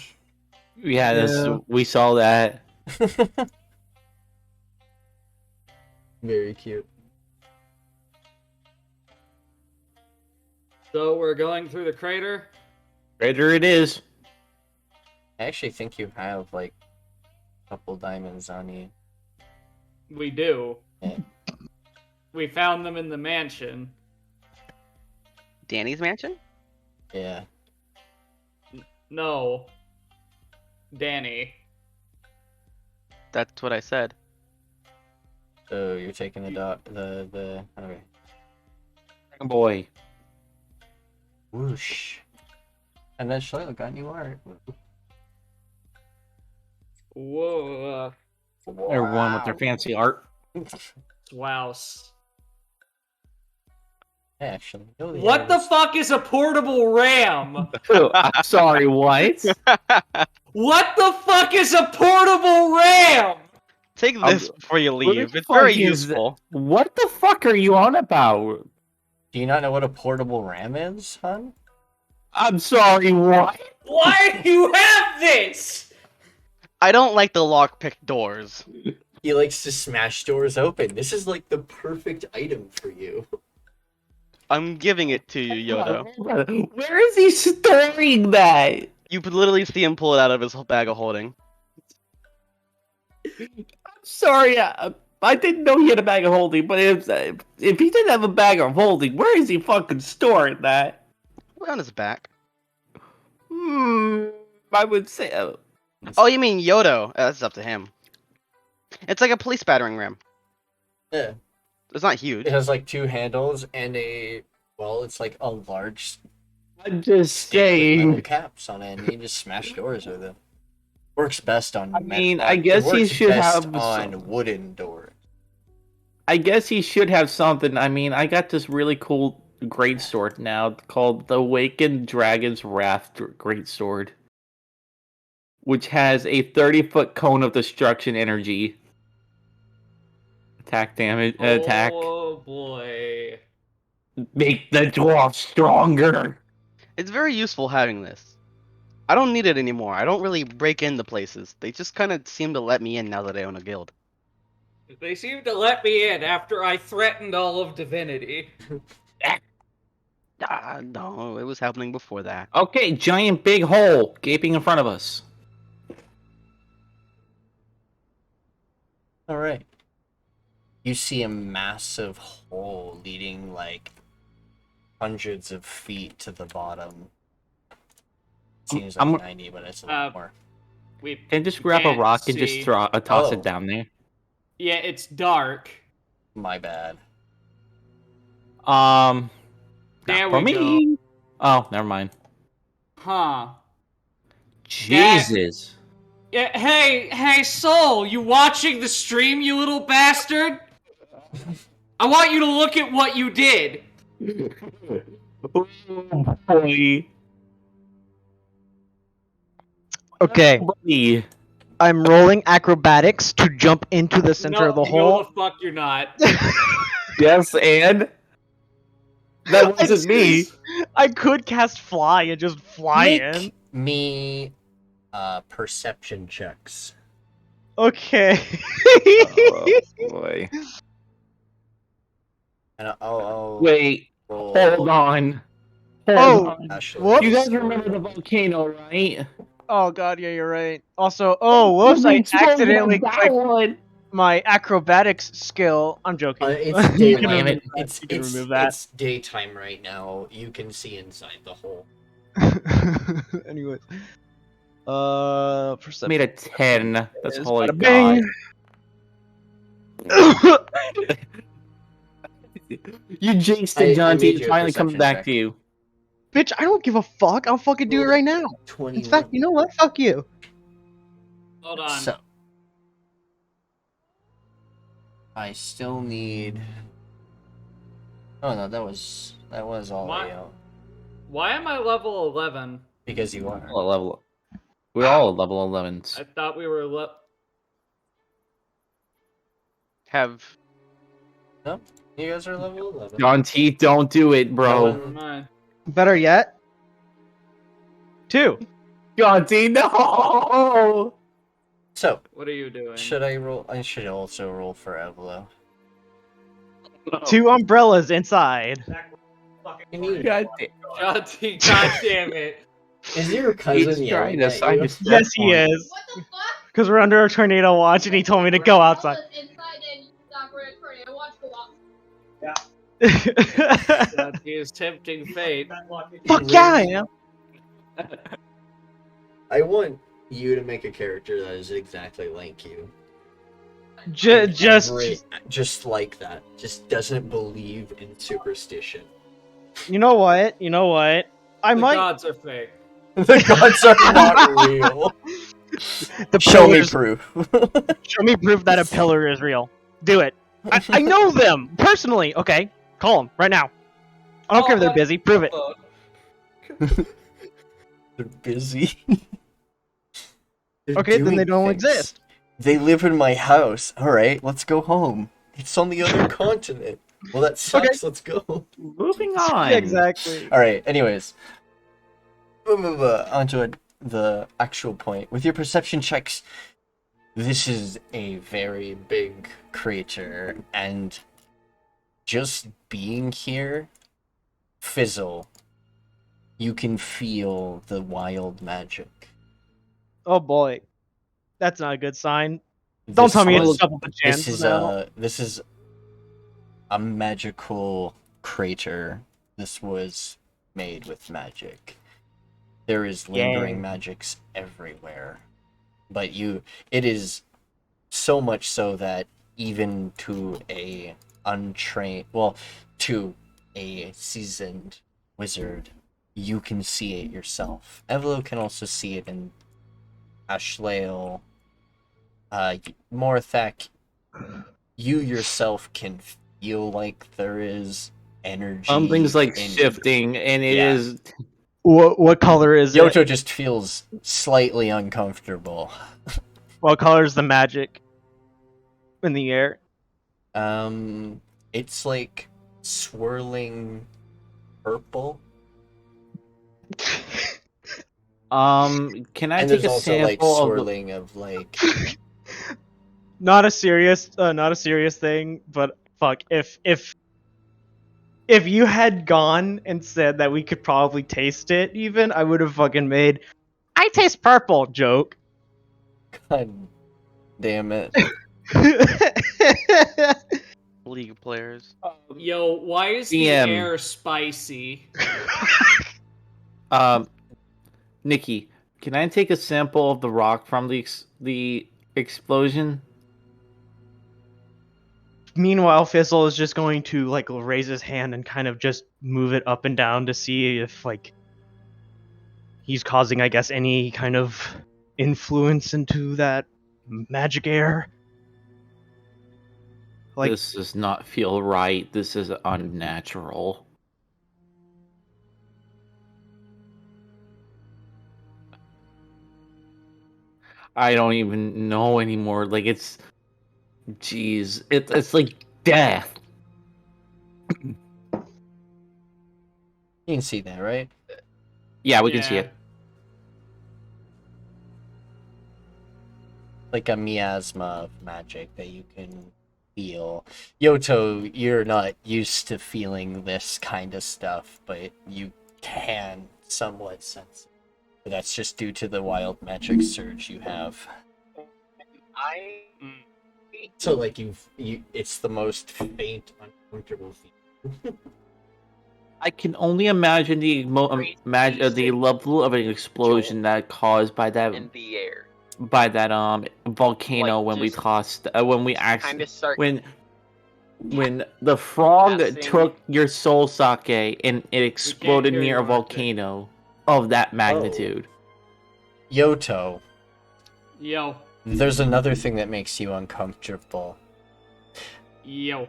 Yeah, Yeah. we saw that. Very cute. So we're going through the crater. Crater it is. I actually think you have like a couple diamonds on you. We do. Yeah. We found them in the mansion. Danny's mansion? Yeah. No. Danny. That's what I said. So you're taking the okay. Boy. Whoosh. And then Ashliel got new art. Whoa. Everyone with their fancy art. Wows. I actually know the What the artist. fuck is a portable ram? I'm sorry, what? What the fuck is a portable ram? Take this before you what leave. the It's very fuck is useful. What the fuck are you on about? Do you not know what a portable ram is, hon? I'm sorry, what? Why do you have this? I don't like the lockpick doors. He likes to smash doors open. This is like the perfect item for you. I'm giving it to you, Yoto. Where is he storing that? You could literally see him pull it out of his bag of holding. Sorry, I didn't know he had a bag of holding, but if he didn't have a bag of holding, where is he fucking storing that? Way on his back. I would say. Oh, you mean Yoto? That's up to him. It's like a police battering ram. Yeah. It's not huge. It has like 2 handles and it's like a large I'm just stick with metal saying. caps on it, and you can just smash doors with it. Works best on I mean, I it guess he works should best have on some- wooden doors. I guess he should have something. I mean, I got this really cool greatsword now called the Awakened Dragon's Wrath Greatsword, which has a 30-foot cone of destruction energy. Attack damage. Attack. Oh boy. Make the dwarf stronger. It's very useful having this. I don't need it anymore. I don't really break into places. They just kind of seem to let me in now that I own a guild. They seem to let me in after I threatened all of divinity. No, it was happening before that. Okay, giant big hole gaping in front of us. All right. You see a massive hole leading like hundreds of feet to the bottom. Seems like I'm- 90, but it's a lot more. We Can I just grab a can't rock and see. just toss Oh. it down there? Yeah, it's dark. My bad. Not There for we me. Oh, never mind. Huh. Jesus. Yeah, hey, Soul, you watching the stream, you little bastard? I want you to look at what you did. Oh, boy. Okay, Buddy. I'm rolling acrobatics to jump into the center No, of the no, hole. the fuck you're not. Yes, and that wasn't me. I could cast fly and just fly in. Make me perception checks. Okay. Oh, boy. And I'll Wait, roll hold on. Oh, on. Ashliel. whoops. You guys remember the volcano, right? Oh god, yeah, you're right. Also, whoops, I accidentally clicked one. my acrobatics skill. I'm joking. It's You can daylight. remove that. It's You can it's remove that. it's daytime right now. You can see inside the hole. Anyways. Perception. Made a 10. That's is all I bada got. bing. You jinxed I it, Jonty. made It you a finally comes perception back check. to you. Bitch, I don't give a fuck. I'll fucking do it right now. 21. In fact, you know what? Fuck you. Hold on. So I still need. Oh no, that was all What? Leo. Why am I level 11? Because you are. We're all at level 11s. I thought we were Have You guys are level 11. Jonty, don't do it, bro. Never mind. Better yet. 2. Jonty, no! So What are you doing? should I roll? I should also roll for Evlo. 2 umbrellas inside. God damn. Jonty, goddamn it. Is your cousin He's yelling trying to at sign you? his Yes, he is. What the fuck? Because we're under a tornado watch and he told me to go outside. Inside and you stop for a tornado watch go off. Jonty is tempting fate. Fuck yeah, I am. I want you to make a character that is exactly like you. Just, Just like that. Just doesn't believe in superstition. you know what? You know what? I The might. gods are fake. The gods are not real. The Show me pillars- proof. Show me proof that a pillar is real. Do it. I know them personally. Okay, call them right now. I don't care if they're busy. Prove it. They're busy. They're Okay, then doing they don't things. exist. They live in my house. Alright, let's go home. It's on the other continent. Well, that sucks. Let's go. Moving on. Yeah, exactly. Alright, anyways. Onto the actual point. With your perception checks, this is a very big creature, and just being here, Fizzle, you can feel the wild magic. Oh boy, that's not a good sign. Don't This tell me was- it's double the chance. This is a magical crater. This was made with magic. There is lingering Yay. magics everywhere, but it is So much so that even to a to a seasoned wizard, you can see it yourself. Evlo can also see it in Ashliel. Morthakh, you yourself can feel like there is energy. Something's like in- shifting, and it Yeah. is. What color is it? Yoto just feels slightly uncomfortable. What color is the magic in the air? It's like swirling purple. Can I And take there's a also like sample of the? swirling of like Not a serious thing, but fuck, if you had gone and said that we could probably taste it, even I would have fucking made I taste purple joke. God damn it. League players. Yo, why is the DM. air spicy? Nikki, can I take a sample of the rock from the explosion? Meanwhile, Fizzle is just going to like raise his hand and kind of just move it up and down to see if like he's causing, I guess, any kind of influence into that magic air. Like, This does not feel right. This is unnatural. I don't even know anymore. Like it's, jeez, it's like death. You can see that, right? Yeah, we can see it. Like a miasma of magic that you can feel. Yoto, you're not used to feeling this kind of stuff, but you can somewhat sense it. But that's just due to the wild magic surge you have. So like you it's the most faint, uncomfortable feeling. I can only imagine the the level of an explosion that caused by that in the air. by that volcano Like, when we just tossed when we Kind actually of start. when the frog Passing- took your soul sake and it exploded hear near you, a volcano of that magnitude. Yoto, Yo, there's another thing that makes you uncomfortable. yo.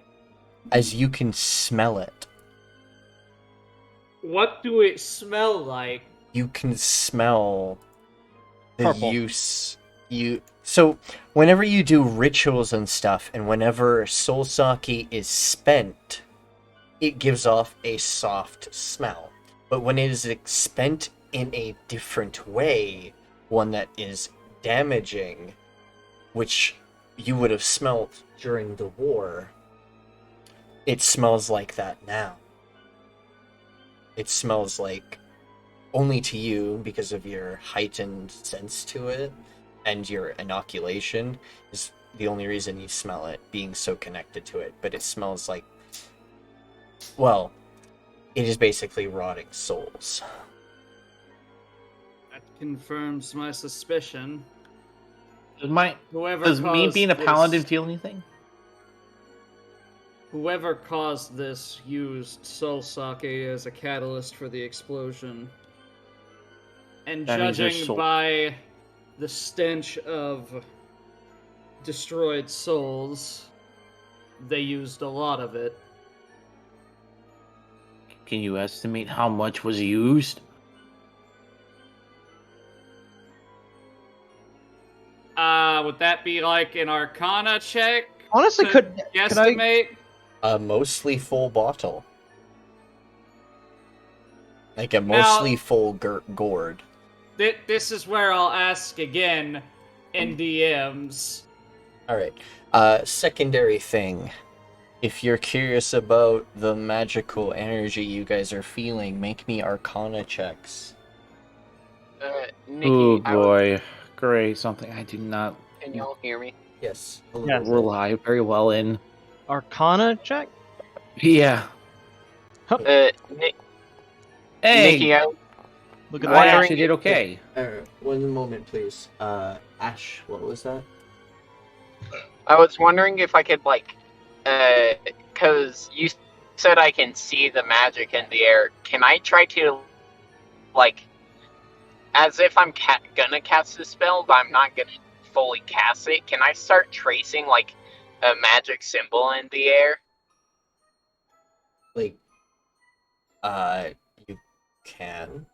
As you can smell it. What do it smell like? You can smell the Purple. So whenever you do rituals and stuff, and whenever soul sake is spent, it gives off a soft smell. But when it is spent in a different way, one that is damaging, which you would have smelt during the war, it smells like that now. It smells like, only to you, because of your heightened sense to it, and your inoculation, is the only reason you smell it, being so connected to it. But it smells like, well, it is basically rotting souls. That confirms my suspicion. Does me Whoever being a caused paladin this- feel anything? Whoever caused this used soul sake as a catalyst for the explosion. And That means there's judging soul- by the stench of destroyed souls, they used a lot of it. Can you estimate how much was used? Would that be like an Arcana check? honestly, to could I? guesstimate? A mostly full bottle. Like a Now- mostly full gourd. This is where I'll ask again in DMs. Alright. Secondary thing. If you're curious about the magical energy you guys are feeling, make me Arcana checks. Nikki, Oh I would, boy, great! Something I do not can y'all hear me? Yes. Yes. rely very well in. Arcana check. Yeah. Nick, Hey, Nikki, I, Look at I that. actually did okay. One moment, please. Ash, what was that? I was wondering if I could, like, because you said I can see the magic in the air. Can I try to, like, as if I'm gonna cast the spell, but I'm not gonna fully cast it, can I start tracing, like, a magic symbol in the air? Like, you can.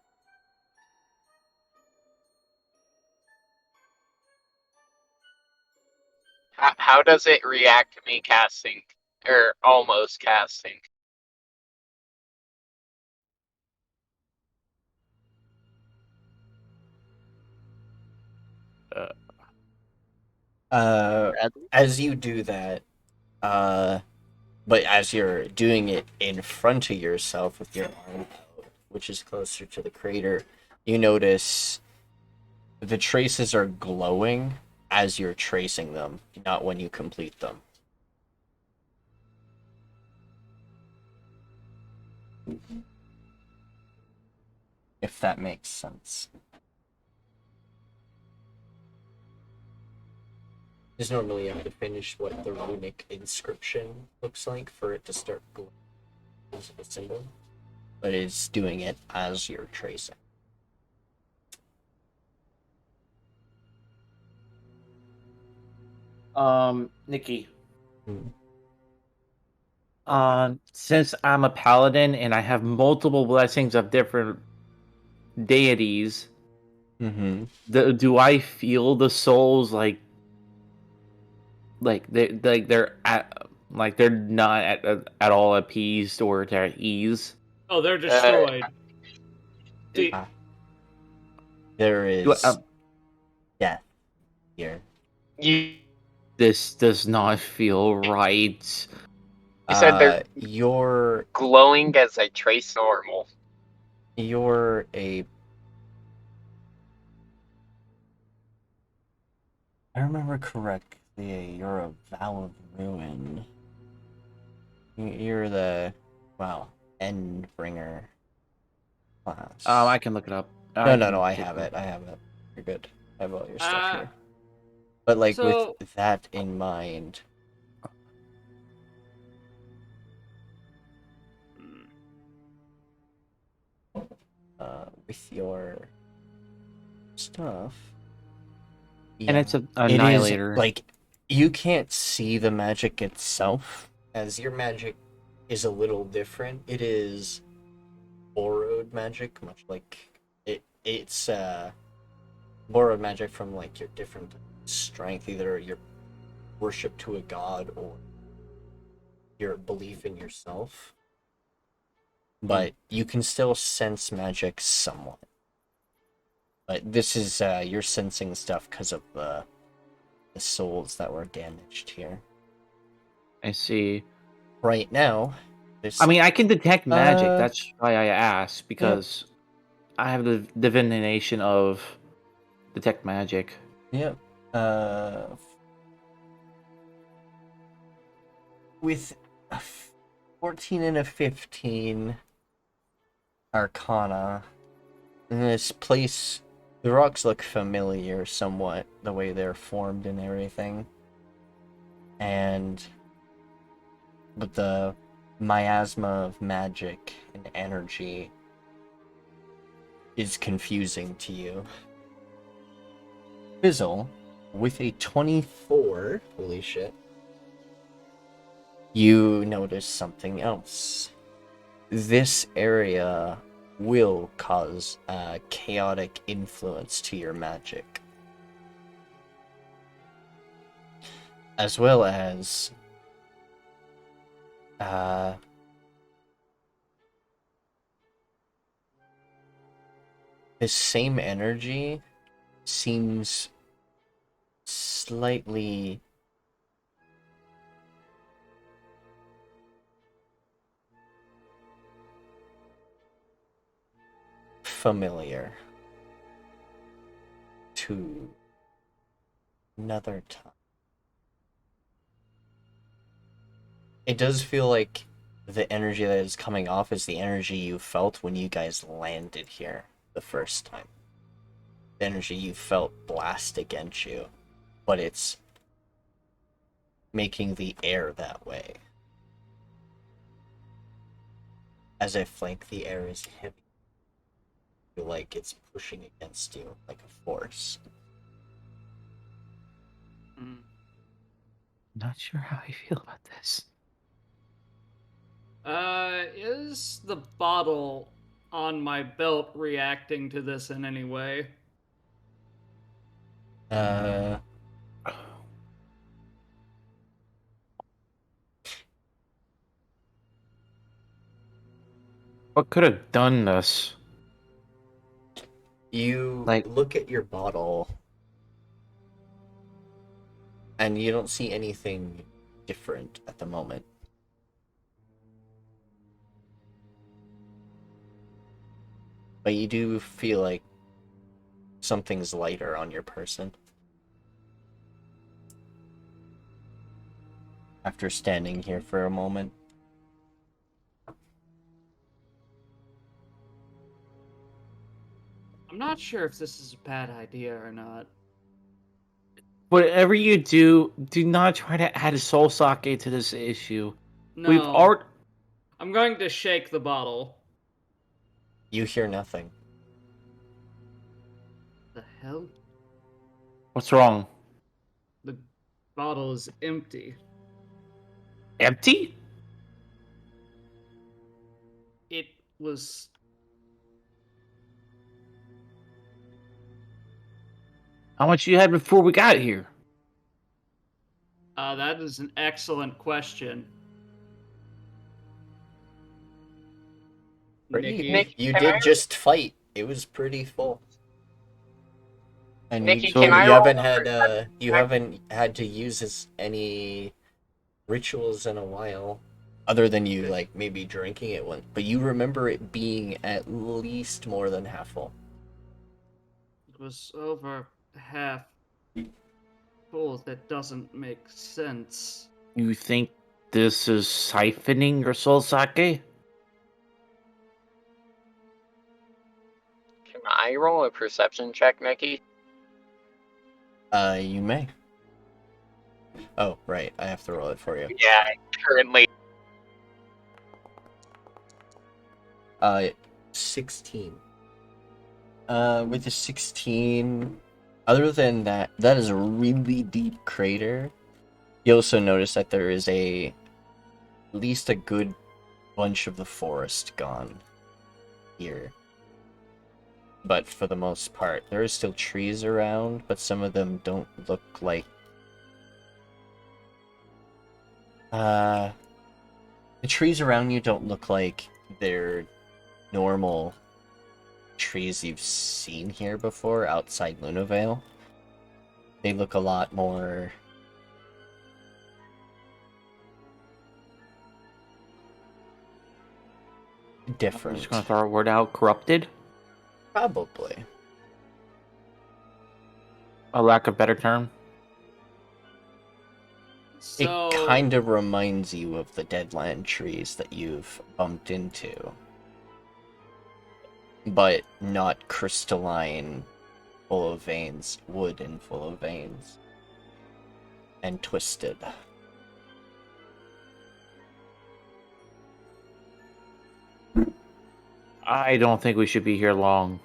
How does it react to me casting? Or almost casting? Bradley? As you do that, uh, but as you're doing it in front of yourself with your arm out, which is closer to the crater, you notice the traces are glowing as you're tracing them, not when you complete them. If that makes sense. Because normally you have to finish what the runic inscription looks like for it to start glowing as a symbol. But it's doing it as you're tracing. Nikki. Hmm. Since I'm a paladin and I have multiple blessings of different deities, Mm-hmm. do I feel the souls like they're not at all appeased or at ease? Oh, they're destroyed. See, There Do is death here. You This does not feel right. said they're You're glowing as I trace normal. a. I remember correctly. You're a vow of ruin. You're the Endbringer class. I can look it up. No, I have it. You're good. I have all your stuff here. But like so- with that in mind, with your stuff, And it's an it is, annihilator. like, you can't see the magic itself, as your magic is a little different. It is borrowed magic, much like it's borrowed magic from like your different strength, either your worship to a god or your belief in yourself. But you can still sense magic somewhat. But this is you're sensing stuff because of the souls that were damaged here. I see. Right now, this. I mean, I can detect magic. Uh, That's why I asked, because I have the divination of detect magic. Yep. With a 14 and a 15 Arcana, in this place, the rocks look familiar somewhat, the way they're formed and everything. But the miasma of magic and energy is confusing to you. Fizzle, with a 24, holy shit, you notice something else. This area will cause a chaotic influence to your magic, as well as this same energy seems slightly familiar to another time. It does feel like the energy that is coming off is the energy you felt when you guys landed here the first time. The energy you felt blast against you, but it's making the air that way. As if, like, the air is heavy. You feel like it's pushing against you, like a force. Not sure how I feel about this. Is the bottle on my belt reacting to this in any way? What could have done this? You Like- look at your bottle, and you don't see anything different at the moment. But you do feel like something's lighter on your person. After standing here for a moment. I'm not sure if this is a bad idea or not. Whatever you do, do not try to add a soul sake to this issue. No. We've already... I'm going to shake the bottle. You hear nothing. The hell? What's wrong? The bottle is empty. Empty? It was... How much you had before we got here? that is an excellent question. Nikki? Nick, You can did I- just fight. It was pretty full. And Nikki, you, can I you roll haven't a had perception you check? haven't had to use any rituals in a while, other than you like maybe drinking it once. But you remember it being at least more than half full. It was over half full. That doesn't make sense. You think this is siphoning your soul sake? Can I roll a perception check, Nikki? You may. Oh, right. I have to roll it for you. Yeah, currently. 16. With a 16, other than that, that is a really deep crater. You also notice that there is at least a good bunch of the forest gone here. But for the most part, there are still trees around, but some of them don't look like... The trees around you don't look like they're normal trees you've seen here before outside Lunavale. They look a lot more... I'm different. just gonna throw a word out. Corrupted? Probably. A lack of better term? So, It kind of reminds you of the deadland trees that you've bumped into. But not crystalline, full of veins. Wooden, full of veins. And twisted. I don't think we should be here long.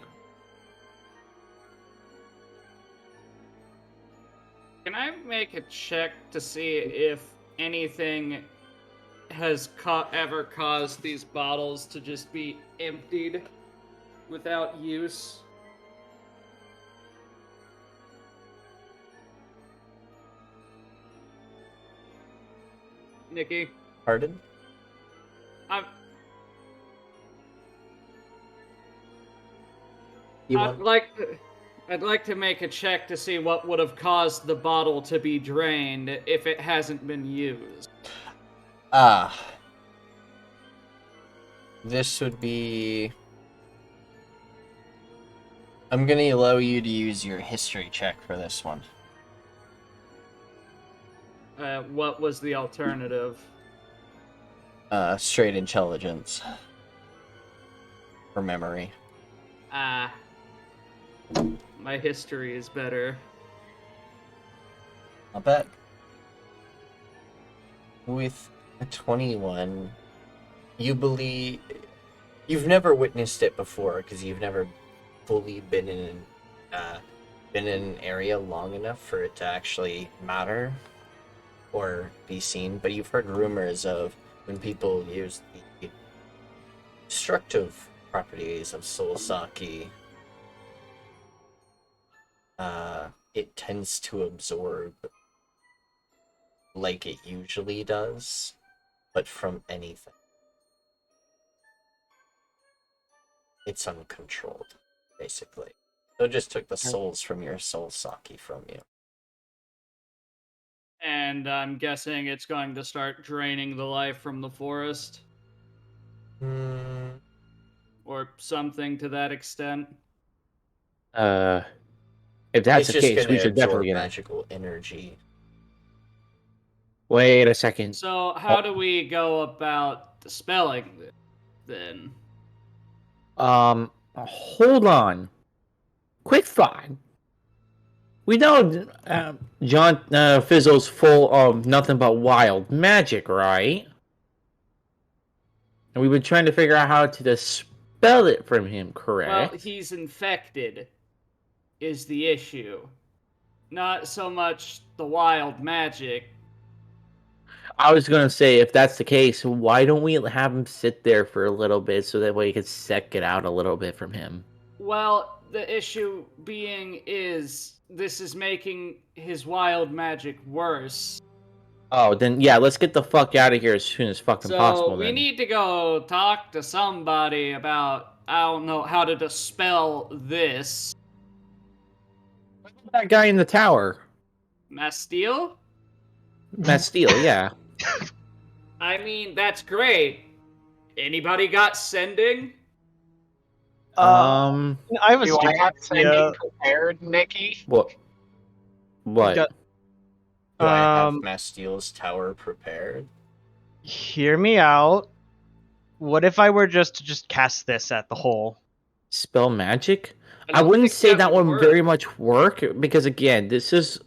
can I make a check to see if anything has ever caused these bottles to just be emptied without use? Nikki, Pardon? I'm, You I'd like to make a check to see what would have caused the bottle to be drained if it hasn't been used. Ah. This would be... I'm gonna allow you to use your history check for this one. What was the alternative? Straight intelligence. For memory. Ah. My history is better. Not bad. With a 21, you believe you've never witnessed it before because you've never fully been in an area long enough for it to actually matter or be seen. But you've heard rumors of when people use the destructive properties of soul sake, it tends to absorb like it usually does, but from anything. It's uncontrolled, basically. So it just took the souls from your soul sake from you. And I'm guessing it's going to start draining the life from the forest. Or something to that extent. If that's It's the just case, gonna we should absorb definitely get it. magical energy. Wait a second. So how do we go about dispelling this, then? Hold on. Quick thought. We know Fizzle's full of nothing but wild magic, right? And we've been trying to figure out how to dispel it from him, correct? Well, he's infected, is the issue. Not so much the wild magic. I was gonna say, if that's the case, why don't we have him sit there for a little bit so that way he can sec it out a little bit from him? Well, the issue being is this is making his wild magic worse. Oh, then yeah, let's get the fuck out of here as soon as fucking So possible. we Then need to go talk to somebody about, I don't know, how to dispel this. that guy in the tower, Mastille? Mastille, yeah. I mean, that's great. Anybody got sending? I have a Do I stupid have sending idea. prepared, Nikki? What? What? Got- Do I have Um, Mastille's tower prepared? Hear me out. What if I were just to just cast this at the hole? Spell magic? I don't wouldn't think say that would would work. very much work because again, this is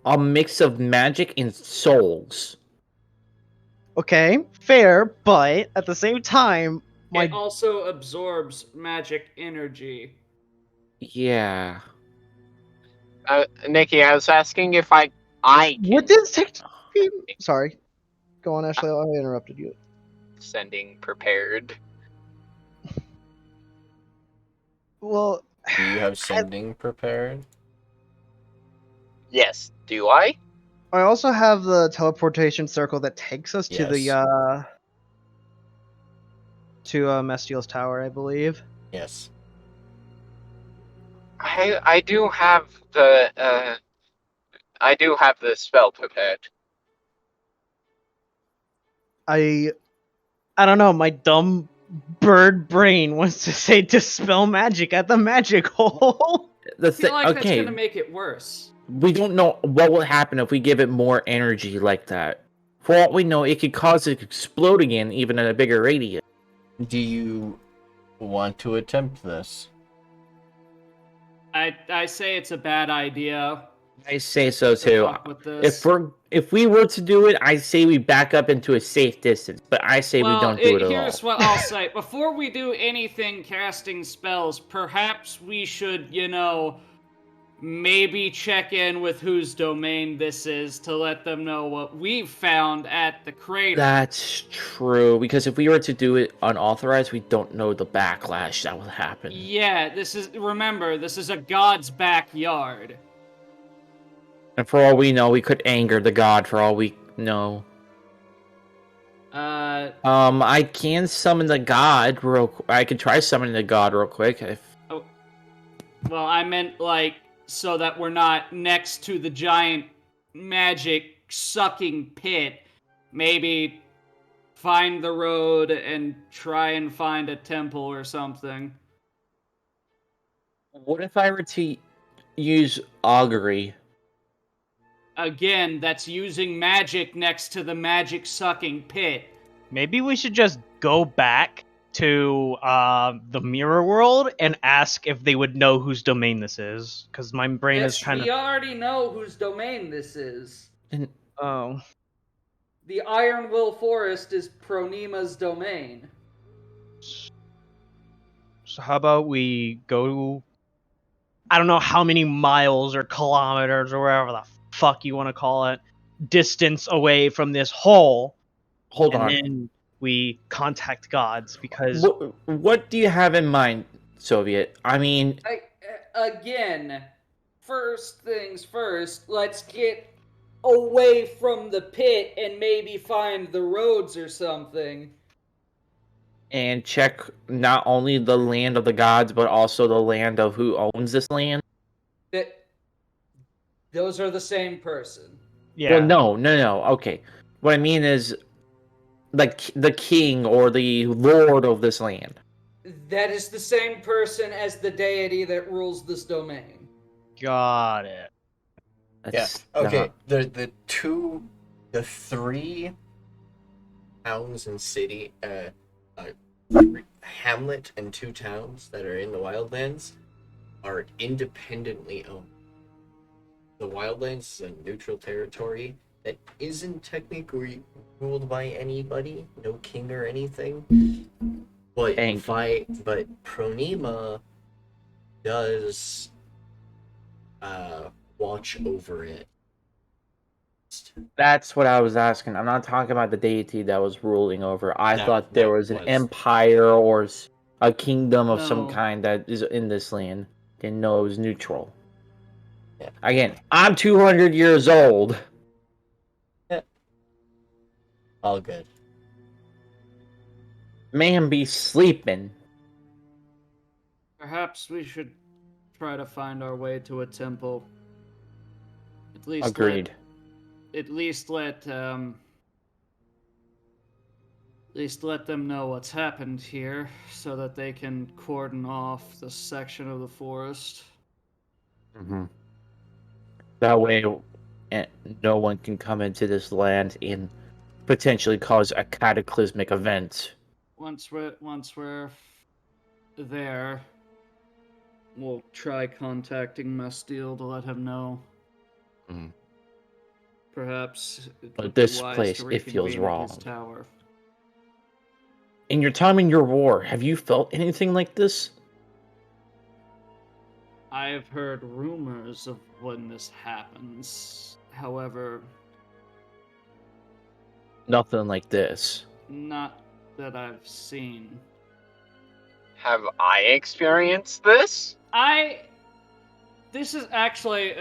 a mix of magic and souls. Okay, fair, but at the same time, It also absorbs magic energy. Yeah. Nikki, I was asking if I can what is technically? Sorry, go on, Ashley. I interrupted you. sending prepared. Well, Do you have sending prepared? Yes. Do I? I also have the teleportation circle that takes us to the Yes. to Mestiel's tower, I believe. Yes. I do have the spell prepared. I don't know. My dumb bird brain wants to say dispel magic at the magic hole. The I feel thing, like that's okay, gonna make it worse. we don't know what will happen if we give it more energy like that. For all we know, it could cause it to explode again, even at a bigger radius. Do you want to attempt this? I say it's a bad idea. I say so to too. fuck with this. If we were to do it, I say we back up into a safe distance. But I say we don't do it at all. Here's what I'll say. Before we do anything casting spells, perhaps we should, maybe check in with whose domain this is to let them know what we've found at the crater. That's true, because if we were to do it unauthorized, we don't know the backlash that will happen. Yeah, remember, this is a god's backyard. And for all we know, we could anger the god for all we know. I can summon the god I could try summoning the god real quick. Well, I meant, so that we're not next to the giant magic sucking pit. Maybe find the road and try and find a temple or something. What if I were to use augury? Again, that's using magic next to the magic sucking pit. Maybe we should just go back to the mirror world and ask if they would know whose domain this is, because my brain is kind of. We already know whose domain this is. Oh. The Ironwill Forest is Pronima's domain. So how about we go, I don't know how many miles or kilometers or wherever the fuck you want to call it, distance away from this hole, Hold and on. then we contact gods, because What do you have in mind, Soviet? I mean, Again, first things first, let's get away from the pit and maybe find the roads or something. and check not only the land of the gods, but also the land of who owns this land. That those are the same person. yeah. Well, no. Okay, what I mean is, like the king or the lord of this land. That is the same person as the deity that rules this domain. Got it. That's Okay. not- The three towns and city, hamlet and 2 towns that are in the Wildlands are independently owned. The Wildlands is a neutral territory that isn't technically ruled by anybody, no king or anything. But Pronima does watch over it. That's what I was asking. I'm not talking about the deity that was ruling over. I thought there was an was. empire or a kingdom of some No. kind that is in this land. Didn't know it was neutral. Yeah. Again, I'm 200 years old. All good. Man be sleeping. Perhaps we should try to find our way to a temple. At least Agreed. At least let them know what's happened here, so that they can cordon off the section of the forest. Mm-hmm. That way, no one can come into this land and potentially cause a cataclysmic event. Once we're there, we'll try contacting Mestiel to let him know. Mhm. Perhaps it But would be this wise place, to it feels reconvene at his wrong. tower. In your time in your war, have you felt anything like this? I have heard rumors of when this happens. However, Nothing like this. not that I've seen. Have I experienced this? This is actually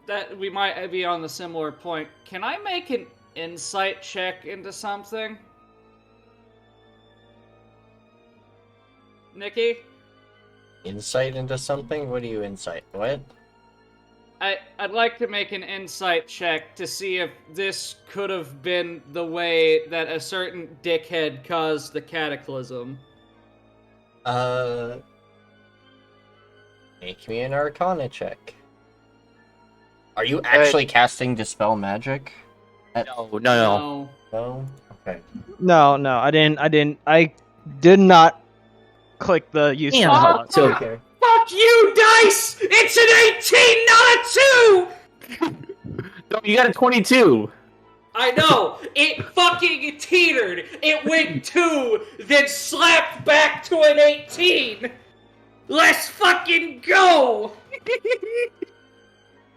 that we might be on the similar point. Can I make an insight check into something? Nikki? Insight into something? What do you insight? What? I'd like to make an insight check to see if this could have been the way that a certain dickhead caused the cataclysm. Make me an Arcana check. Are you actually casting Dispel Magic? No. No. No? Okay. No, I didn't. I did not click the use Damn, spell Oh, button. so Okay. Fuck you, Dice! It's an 18, not a 2! no, you got a 22. I know! It fucking teetered! It went 2, then slapped back to an 18! Let's fucking go!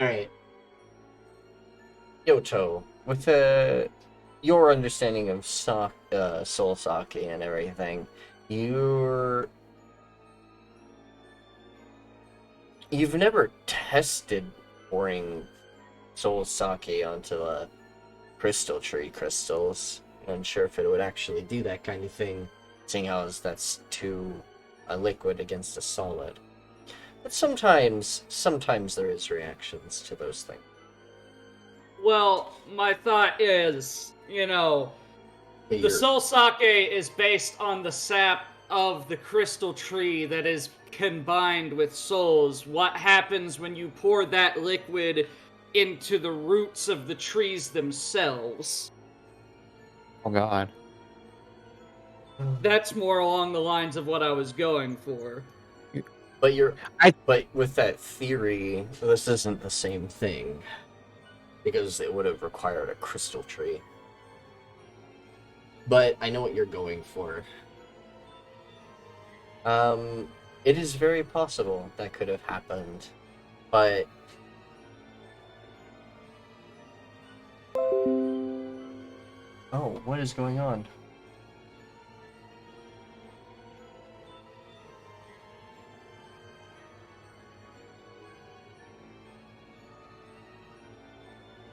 Alright. Yoto, with your understanding of soul sake and everything, you've never tested pouring soul sake onto a crystal tree crystals. I'm unsure if it would actually do that kind of thing, seeing as that's too a liquid against a solid. But sometimes there is reactions to those things. Well, my thought is, the soul sake is based on the sap of the crystal tree that is combined with souls. What happens when you pour that liquid into the roots of the trees themselves? Oh god. That's more along the lines of what I was going for. But but with that theory, this isn't the same thing. Because it would have required a crystal tree. but I know what you're going for. It is very possible that could have happened, but oh, what is going on?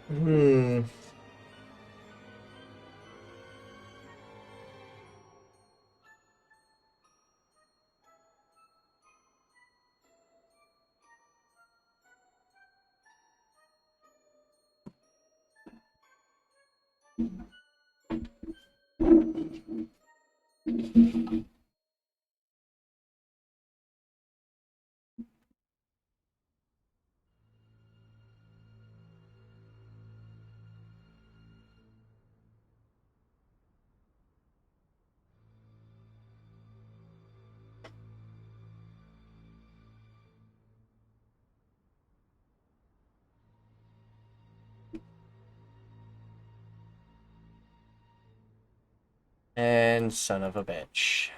Hmm. And son of a bitch.